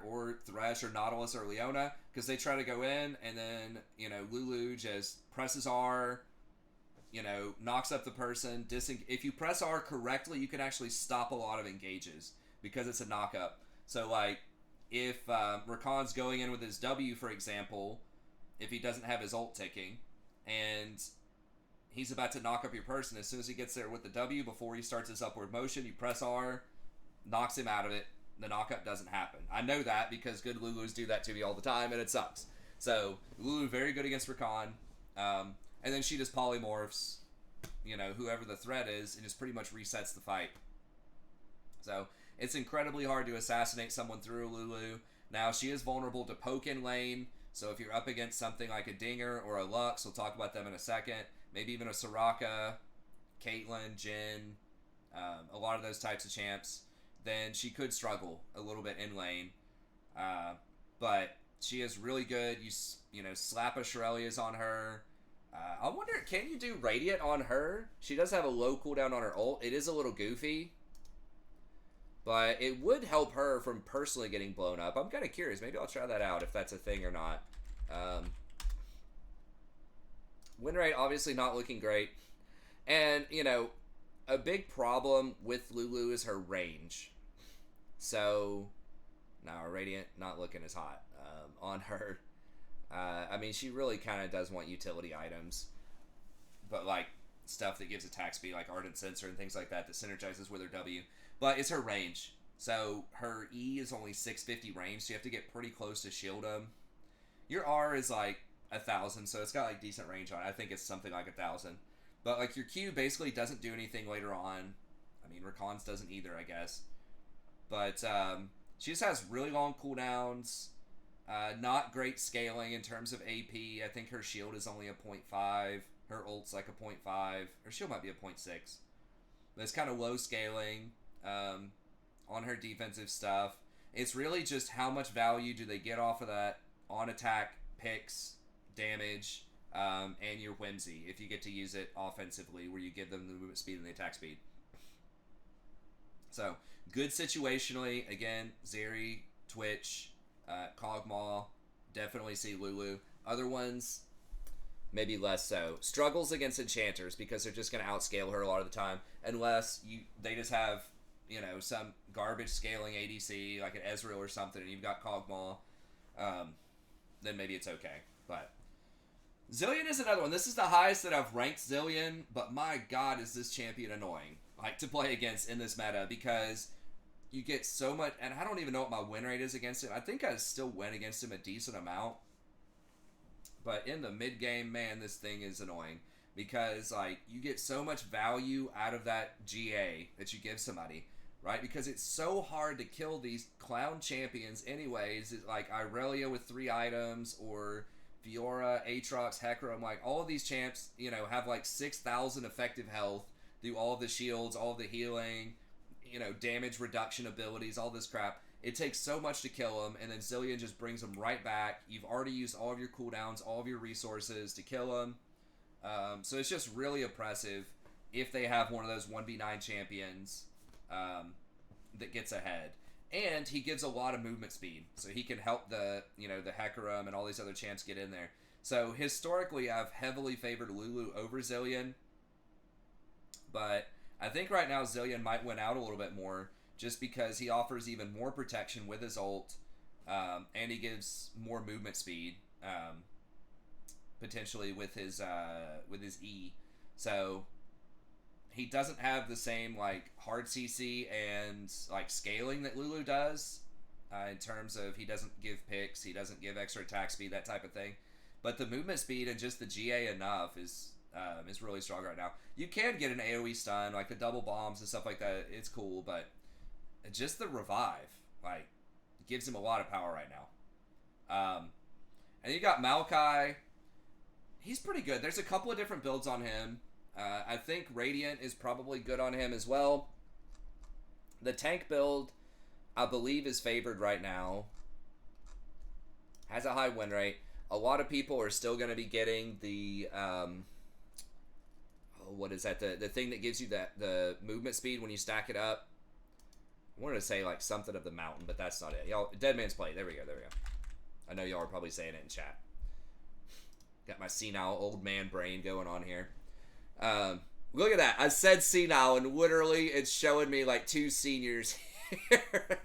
or Thresh or Nautilus or Leona, because they try to go in and then, Lulu just presses R, knocks up the person. If you press R correctly, you can actually stop a lot of engages because it's a knock-up. So, like, if Rakan's going in with his W, for example, if he doesn't have his ult ticking, and he's about to knock up your person, as soon as he gets there with the W, before he starts his upward motion, you press R, knocks him out of it, the knockup doesn't happen. I know that because good Lulus do that to me all the time, and it sucks. So, Lulu very good against Rakan, and then she just polymorphs, whoever the threat is, and just pretty much resets the fight. So, it's incredibly hard to assassinate someone through Lulu. Now, she is vulnerable to poke in lane, so if you're up against something like a Dinger or a Lux, we'll talk about them in a second, maybe even a Soraka, Caitlyn, Jhin, a lot of those types of champs, then she could struggle a little bit in lane. But she is really good. You slap a Shirelia's on her. I wonder, can you do Radiant on her? She does have a low cooldown on her ult. It is a little goofy, but it would help her from personally getting blown up. I'm kind of curious. Maybe I'll try that out if that's a thing or not. Win rate, obviously not looking great. And, a big problem with Lulu is her range. So, no, Radiant not looking as hot on her. I mean, she really kind of does want utility items. But, like, stuff that gives attack speed, like Ardent Sensor and things like that synergizes with her W. But it's her range. So, her E is only 650 range, so you have to get pretty close to shield him. Your R is, like, 1,000, so it's got, like, decent range on it. I think it's something like 1,000. But, like, your Q basically doesn't do anything later on. I mean, Rakan's doesn't either, I guess. But, she just has really long cooldowns. Not great scaling in terms of AP. I think her shield is only a 0.5. Her ult's like a 0.5. Her shield might be a 0.6. But it's kind of low scaling on her defensive stuff. It's really just how much value do they get off of that on attack, picks, damage, and your whimsy if you get to use it offensively, where you give them the movement speed and the attack speed. So, good situationally. Again, Zeri, Twitch, Kog'Maw, definitely see Lulu. Other ones, maybe less so. Struggles against enchanters because they're just going to outscale her a lot of the time, unless they just have some garbage scaling ADC like an Ezreal or something, and you've got Kog'Maw. Then maybe it's okay. But Zillion is another one. This is the highest that I've ranked Zillion, but my God, is this champion annoying to play against in this meta, because you get so much, and I don't even know what my win rate is against him. I think I still win against him a decent amount. But in the mid game, man, this thing is annoying because you get so much value out of that GA that you give somebody, right? Because it's so hard to kill these clown champions anyways. It's like Irelia with 3 items, or Fiora, Aatrox, Hecarim, all of these champs, have 6,000 effective health, do all of the shields, all of the healing, damage reduction abilities, all this crap. It takes so much to kill them, and then Zillion just brings them right back. You've already used all of your cooldowns, all of your resources to kill them. So it's just really oppressive if they have one of those 1v9 champions that gets ahead. And he gives a lot of movement speed, so he can help the Hecarim and all these other champs get in there. So historically, I've heavily favored Lulu over Zillion, but I think right now Zillion might win out a little bit more, just because he offers even more protection with his ult, and he gives more movement speed, potentially with his E. So he doesn't have the same hard CC and scaling that Lulu does, in terms of he doesn't give picks, he doesn't give extra attack speed, that type of thing. But the movement speed and just the GA enough is really strong right now. You can get an AoE stun, the double bombs and stuff like that. It's cool, but just the revive, gives him a lot of power right now. And you got Maokai. He's pretty good. There's a couple of different builds on him. I think Radiant is probably good on him as well. The tank build, I believe, is favored right now. Has a high win rate. A lot of people are still going to be getting the what is that? The thing that gives you the movement speed when you stack it up. I wanted to say something of the mountain, but that's not it. Y'all, Dead Man's Play. There we go. I know y'all are probably saying it in chat. Got my senile old man brain going on here. Look at that. I said senile, and literally it's showing me 2 seniors here.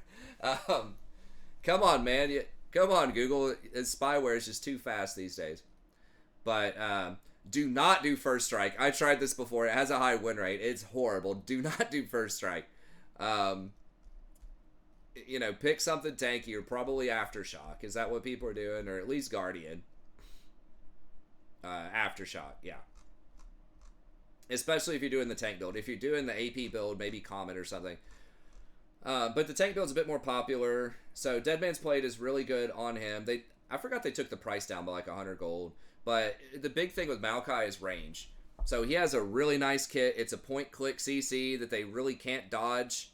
Come on, man. Come on, Google. Spyware is just too fast these days. But do not do First Strike. I tried this before. It has a high win rate. It's horrible. Do not do First Strike. Pick something tanky, or probably Aftershock. Is that what people are doing? Or at least Guardian. Aftershock, yeah. Especially if you're doing the tank build. If you're doing the AP build, maybe Comet or something. But the tank build's a bit more popular. So Dead Man's Plate is really good on him. I forgot they took the price down by 100 gold. But the big thing with Maokai is range. So he has a really nice kit. It's a point-click CC that they really can't dodge.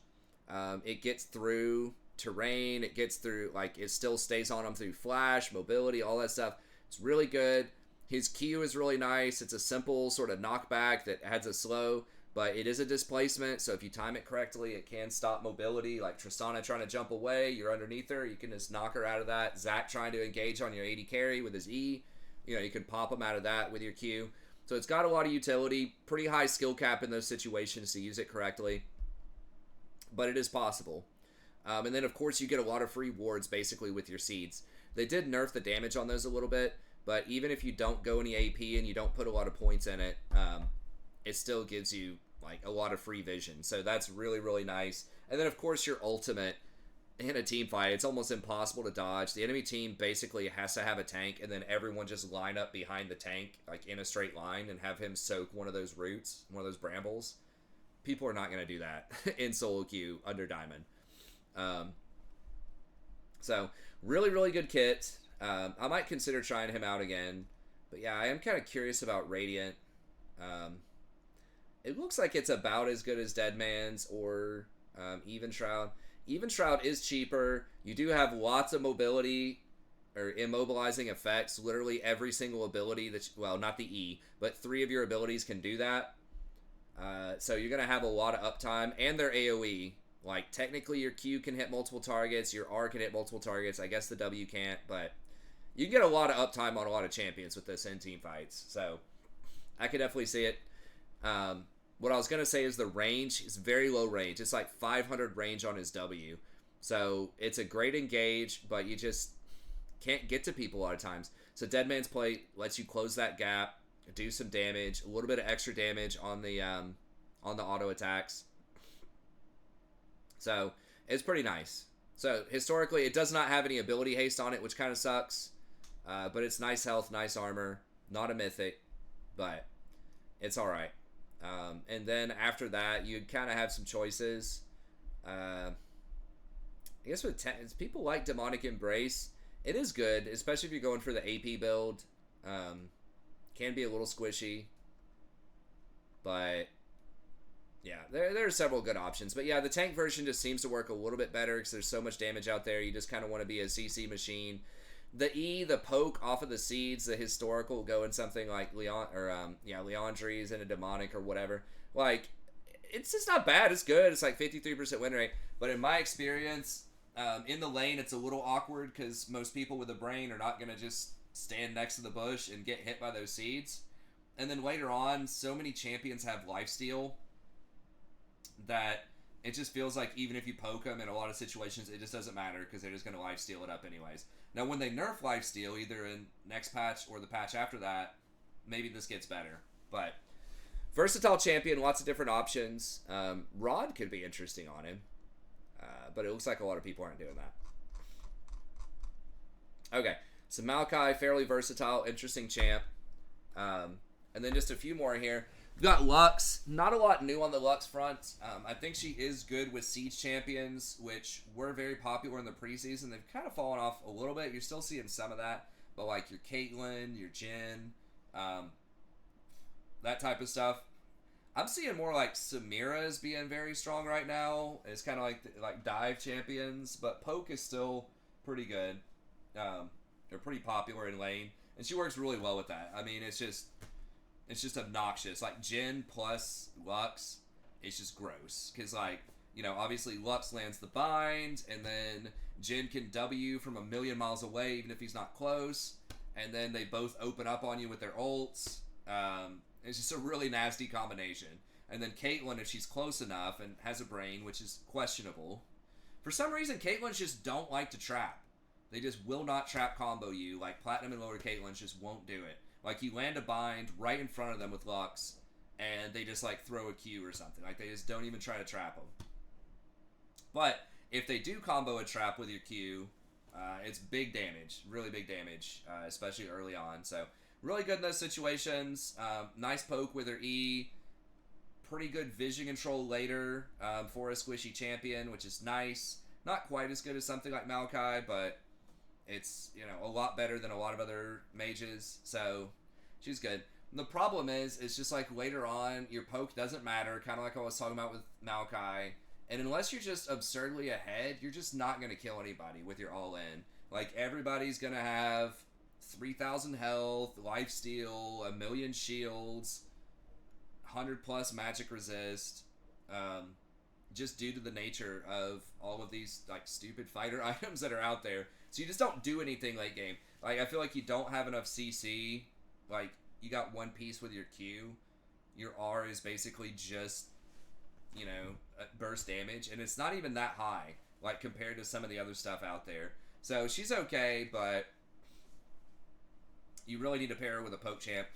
It gets through terrain. It gets through, it still stays on him through flash, mobility, all that stuff. It's really good. His Q is really nice. It's a simple sort of knockback that has a slow, but it is a displacement, so if you time it correctly, it can stop mobility. Like Tristana trying to jump away, you're underneath her, you can just knock her out of that. Zac trying to engage on your AD carry with his E, you can pop him out of that with your Q. So it's got a lot of utility, pretty high skill cap in those situations to use it correctly, but it is possible. And then, of course, you get a lot of free wards, basically, with your seeds. They did nerf the damage on those a little bit, but even if you don't go any AP and you don't put a lot of points in it, it still gives you, a lot of free vision. So that's really, really nice. And then, of course, your ultimate in a team fight, it's almost impossible to dodge. The enemy team basically has to have a tank, and then everyone just line up behind the tank, in a straight line, and have him soak one of those roots, one of those brambles. People are not going to do that in solo queue under Diamond. So, really, really good kit. I might consider trying him out again. But yeah, I am kind of curious about Radiant. It looks like it's about as good as Deadman's or Even Shroud. Even Shroud is cheaper. You do have lots of mobility or immobilizing effects. Literally every single ability well, not the E, but 3 of your abilities can do that. So you're going to have a lot of uptime, and their AoE. Like, technically your Q can hit multiple targets, your R can hit multiple targets. I guess the W can't, but you can get a lot of uptime on a lot of champions with this in team fights. So I could definitely see it. What I was going to say is the range is very low range. It's like 500 range on his W. So it's a great engage, but you just can't get to people a lot of times. So Dead Man's Plate lets you close that gap, do some damage, a little bit of extra damage on the auto attacks. So it's pretty nice. So historically, it does not have any ability haste on it, which kind of sucks. But it's nice health, nice armor, not a mythic, but it's all right. And then after that, you kind of have some choices. I guess with people like Demonic Embrace, it is good, especially if you're going for the AP build. Can be a little squishy, but yeah, there are several good options. But yeah, the tank version just seems to work a little bit better because there's so much damage out there. You just kind of want to be a CC machine. The E, the poke off of the seeds, the historical, go in something like Leandries and a demonic or whatever. Like, it's just not bad. It's good. It's like 53% win rate. But in my experience, in the lane, it's a little awkward because most people with a brain are not going to just stand next to the bush and get hit by those seeds. And then later on, so many champions have lifesteal that it just feels like even if you poke them in a lot of situations, it just doesn't matter because they're just going to lifesteal it up anyways. Now, when they nerf lifesteal, either in next patch or the patch after that, maybe this gets better. But versatile champion, lots of different options. Rod could be interesting on him, but it looks like a lot of people aren't doing that. Okay, so Maokai, fairly versatile, interesting champ. And then just a few more here. We've got Lux. Not a lot new on the Lux front. I think she is good with Siege champions, which were very popular in the preseason. They've kind of fallen off a little bit. You're still seeing some of that. But like your Caitlyn, your Jhin, that type of stuff. I'm seeing more like Samira as being very strong right now. It's kind of like dive champions. But Poke is still pretty good. They're pretty popular in lane. And she works really well with that. I mean, it's just obnoxious. Like, Jhin plus Lux is just gross. Because, like, you know, obviously Lux lands the bind, and then Jhin can W from a million miles away, even if he's not close. And then they both open up on you with their ults. It's just a really nasty combination. And then Caitlyn, if she's close enough and has a brain, which is questionable. For some reason, Caitlyn's just don't like to trap. They just will not trap combo you. Like, Platinum and lower Caitlyn just won't do it. Like, you land a bind right in front of them with Lux, and they just, like, throw a Q or something. Like, they just don't even try to trap them. But if they do combo a trap with your Q, it's big damage. Really big damage, especially early on. So, really good in those situations. Nice poke with her E. Pretty good vision control later for a squishy champion, which is nice. Not quite as good as something like Maokai, but it's, you know, a lot better than a lot of other mages, so she's good. And the problem is, it's just like later on, your poke doesn't matter, kind of like I was talking about with Maokai, and unless you're just absurdly ahead, you're just not going to kill anybody with your all-in. Like, everybody's going to have 3,000 health, lifesteal, 1,000,000 shields, 100 plus magic resist, just due to the nature of all of these, like, stupid fighter items that are out there. So you just don't do anything late game. Like, I feel like you don't have enough CC. Like, you got one piece with your Q. Your R is basically just, you know, burst damage. And it's not even that high, like, compared to some of the other stuff out there. So she's okay, but you really need to pair her with a poke champ.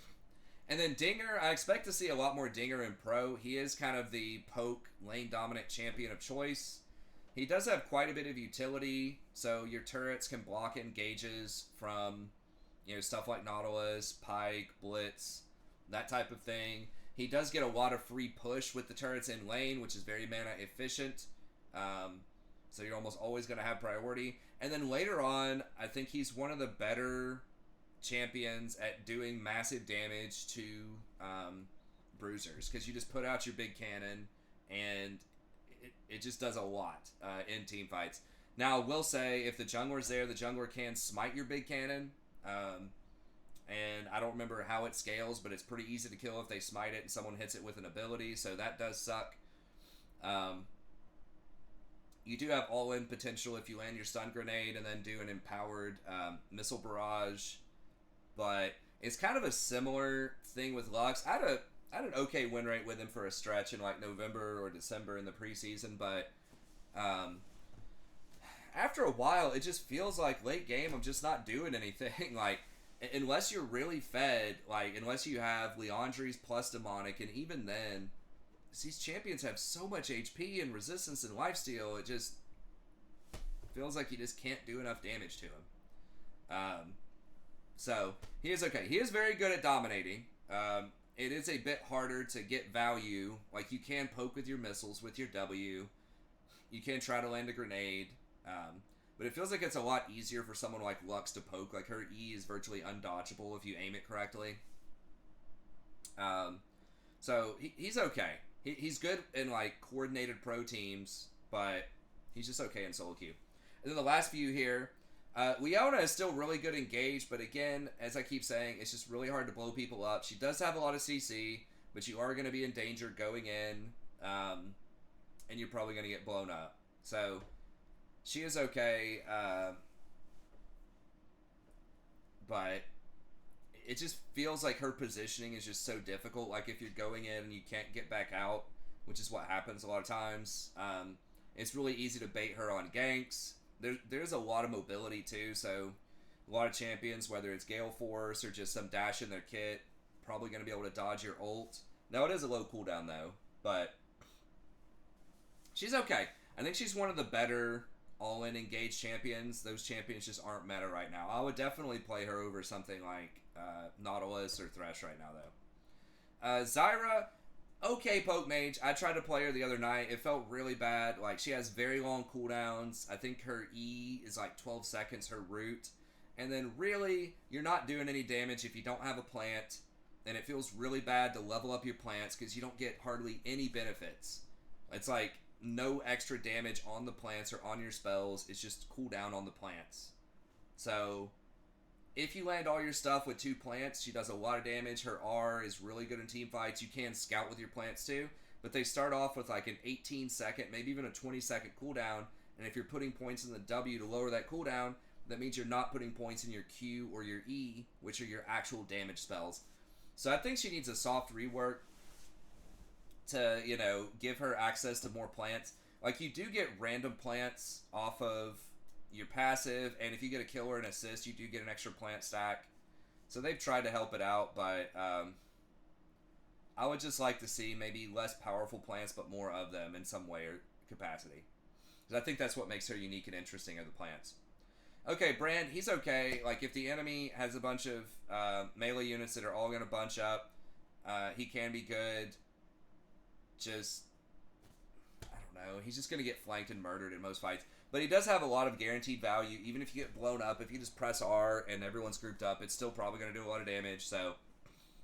And then Dinger, I expect to see a lot more Dinger in Pro. He is kind of the poke lane dominant champion of choice. He does have quite a bit of utility, so your turrets can block engages from, you know, stuff like Nautilus, Pike, Blitz, that type of thing. He does get a lot of free push with the turrets in lane, which is very mana efficient. So you're almost always going to have priority. And then later on, I think he's one of the better champions at doing massive damage to bruisers, because you just put out your big cannon and it just does a lot in team fights. Now, I will say, if the jungler's there, the jungler can smite your big cannon. And I don't remember how it scales, but it's pretty easy to kill if they smite it and someone hits it with an ability, so that does suck. You do have all-in potential if you land your stun grenade and then do an empowered missile barrage, but it's kind of a similar thing with Lux. I had an okay win rate with him for a stretch in like November or December in the preseason, but after a while, it just feels like late game I'm just not doing anything. Like, unless you're really fed, like, unless you have Leandries plus Demonic, and even then, these champions have so much HP and resistance and lifesteal, it just feels like you just can't do enough damage to him. So, he is okay. He is very good at dominating. It is a bit harder to get value. Like, you can poke with your missiles, with your W. You can try to land a grenade. But it feels like it's a lot easier for someone like Lux to poke. Like, her E is virtually undodgeable if you aim it correctly. So he's okay. He's good in, like, coordinated pro teams, but he's just okay in solo queue. And then the last few here, Leona is still really good engaged, but again, as I keep saying, it's just really hard to blow people up. She does have a lot of CC, but you are going to be in danger going in, and you're probably going to get blown up. So she is okay, but it just feels like her positioning is just so difficult. Like, if you're going in and you can't get back out, which is what happens a lot of times, it's really easy to bait her on ganks. There's a lot of mobility too, so a lot of champions, whether it's Gale Force or just some dash in their kit, probably going to be able to dodge your ult. Now, it is a low cooldown though, but she's okay. I think she's one of the better all-in engaged champions. Those champions just aren't meta right now. I would definitely play her over something like Nautilus or Thresh right now, though. Zyra, okay poke mage. I tried to play her the other night. It felt really bad. Like, she has very long cooldowns. I think her E is like 12 seconds, her root. And then really, you're not doing any damage if you don't have a plant. And it feels really bad to level up your plants because you don't get hardly any benefits. It's like no extra damage on the plants or on your spells. It's just cooldown on the plants. So if you land all your stuff with 2 plants, she does a lot of damage. Her R is really good in team fights. You can scout with your plants too, but they start off with like an 18 second, maybe even a 20 second cooldown. And if you're putting points in the W to lower that cooldown, that means you're not putting points in your Q or your E, which are your actual damage spells. So I think she needs a soft rework to, you know, give her access to more plants. Like, you do get random plants off of your passive, and if you get a kill or an assist, you do get an extra plant stack. So they've tried to help it out, but I would just like to see maybe less powerful plants, but more of them in some way or capacity. Because I think that's what makes her unique and interesting, are the plants. Okay, Brand, he's okay. Like, if the enemy has a bunch of melee units that are all going to bunch up, he can be good. Just, I don't know. He's just going to get flanked and murdered in most fights. But he does have a lot of guaranteed value. Even if you get blown up, if you just press R and everyone's grouped up, it's still probably going to do a lot of damage. So,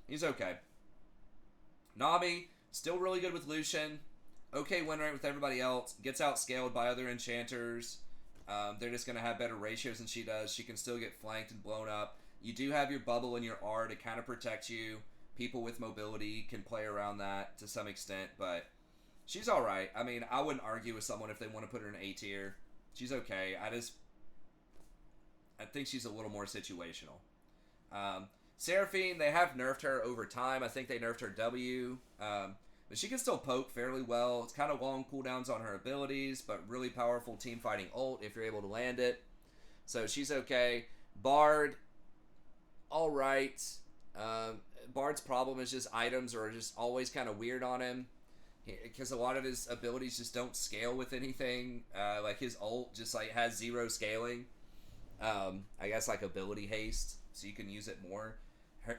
he's okay. Nami, still really good with Lucian. Okay win rate with everybody else. Gets outscaled by other enchanters. They're just going to have better ratios than she does. She can still get flanked and blown up. You do have your bubble and your R to kind of protect you. People with mobility can play around that to some extent, but she's alright. I mean, I wouldn't argue with someone if they want to put her in A tier. She's okay. I think she's a little more situational. Seraphine, they have nerfed her over time. I think they nerfed her W. But she can still poke fairly well. It's kind of long cooldowns on her abilities, but really powerful team fighting ult if you're able to land it. So she's okay. Bard, alright. Bard's problem is just items are just always kind of weird on him. Because a lot of his abilities just don't scale with anything. Like, his ult just like has 0 scaling. I guess like ability haste, so you can use it more.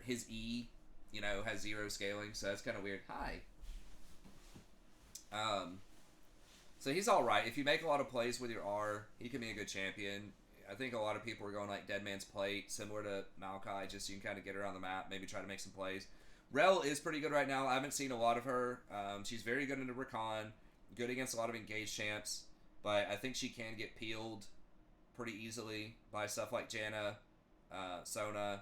His E, you know, has 0 scaling, so that's kind of weird. Hi. So he's alright. If you make a lot of plays with your R, he can be a good champion. I think a lot of people are going like Dead Man's Plate, similar to Maokai, just so you can kind of get around the map, maybe try to make some plays. Rel is pretty good right now. I haven't seen a lot of her. She's very good into Recon, good against a lot of engaged champs. but I think she can get peeled pretty easily by stuff like Janna, Sona.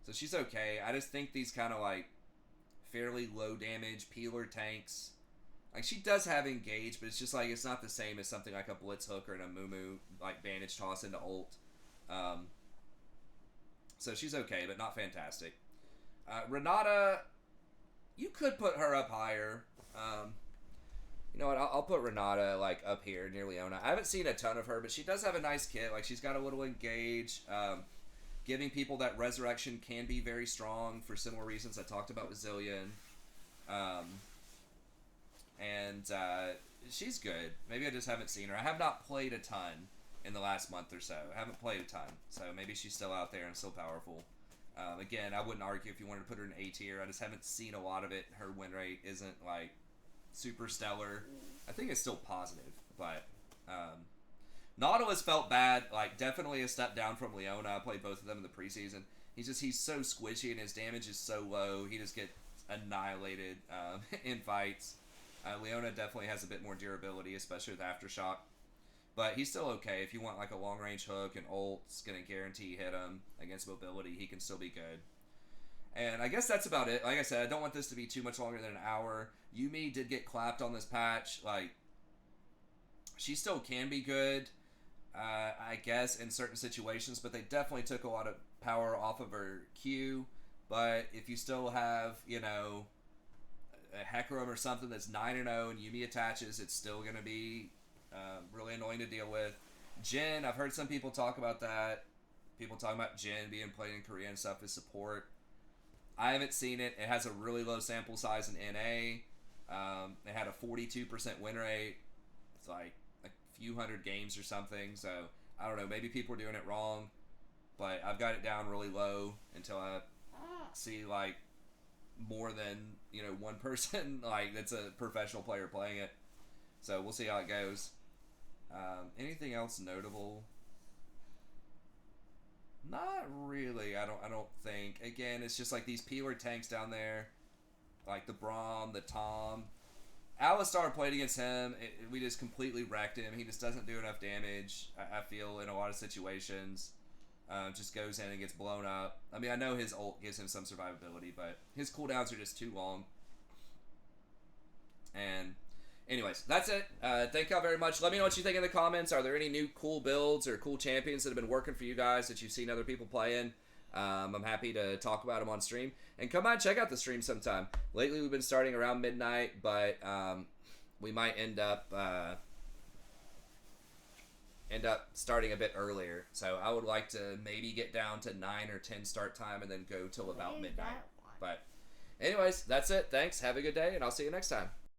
So she's okay. I just think these kind of like fairly low damage peeler tanks. Like she does have engage, but it's just like it's not the same as something like a Blitz Hook or an Amumu like Bandage Toss into ult. So she's okay, but not fantastic. Renata, you could put her up higher. You know what? I'll put Renata like up here near Leona. I haven't seen a ton of her, but she does have a nice kit. Like she's got a little engage. Giving people that resurrection can be very strong for similar reasons I talked about with Zillion. And she's good. Maybe I just haven't seen her. I have not played a ton in the last month or so. I haven't played a ton, so maybe she's still out there and still powerful. Again, I wouldn't argue if you wanted to put her in A tier. I just haven't seen a lot of it. Her win rate isn't like super stellar. I think it's still positive, but Nautilus felt bad. Like definitely a step down from Leona. I played both of them in the preseason. He's so squishy and his damage is so low. He just gets annihilated in fights. Leona definitely has a bit more durability, especially with Aftershock. But he's still okay. If you want like a long range hook and ult's gonna guarantee hit him against mobility, he can still be good. And I guess that's about it. Like I said, I don't want this to be too much longer than an hour. Yuumi did get clapped on this patch. Like, she still can be good, I guess, in certain situations, but they definitely took a lot of power off of her Q. But if you still have, you know, a Hecarim or something that's 9-0 and Yuumi attaches, it's still going to be really annoying to deal with. Jhin, I've heard some people talk about that. People talking about Jhin being played in Korea and stuff as support. I haven't seen it. It has a really low sample size in NA. It had a 42% win rate. It's like a few hundred games or something. So, I don't know. Maybe people are doing it wrong. But I've got it down really low until I see, like, more than, you know, one person, like, that's a professional player playing it. So, we'll see how it goes. Anything else notable? Not really. I don't think. Again, it's just like these peeler tanks down there, like the Braum, the Tom. Alistar played against him. We just completely wrecked him. He just doesn't do enough damage. I feel in a lot of situations, just goes in and gets blown up. I mean, I know his ult gives him some survivability, but his cooldowns are just too long. And anyways, that's it. Thank y'all very much. Let me know what you think in the comments. Are there any new cool builds or cool champions that have been working for you guys that you've seen other people playing? I'm happy to talk about them on stream. And come on, check out the stream sometime. Lately, we've been starting around midnight, but we might end up starting a bit earlier. So I would like to maybe get down to 9 or 10 start time and then go till about midnight. But anyways, that's it. Thanks. Have a good day, and I'll see you next time.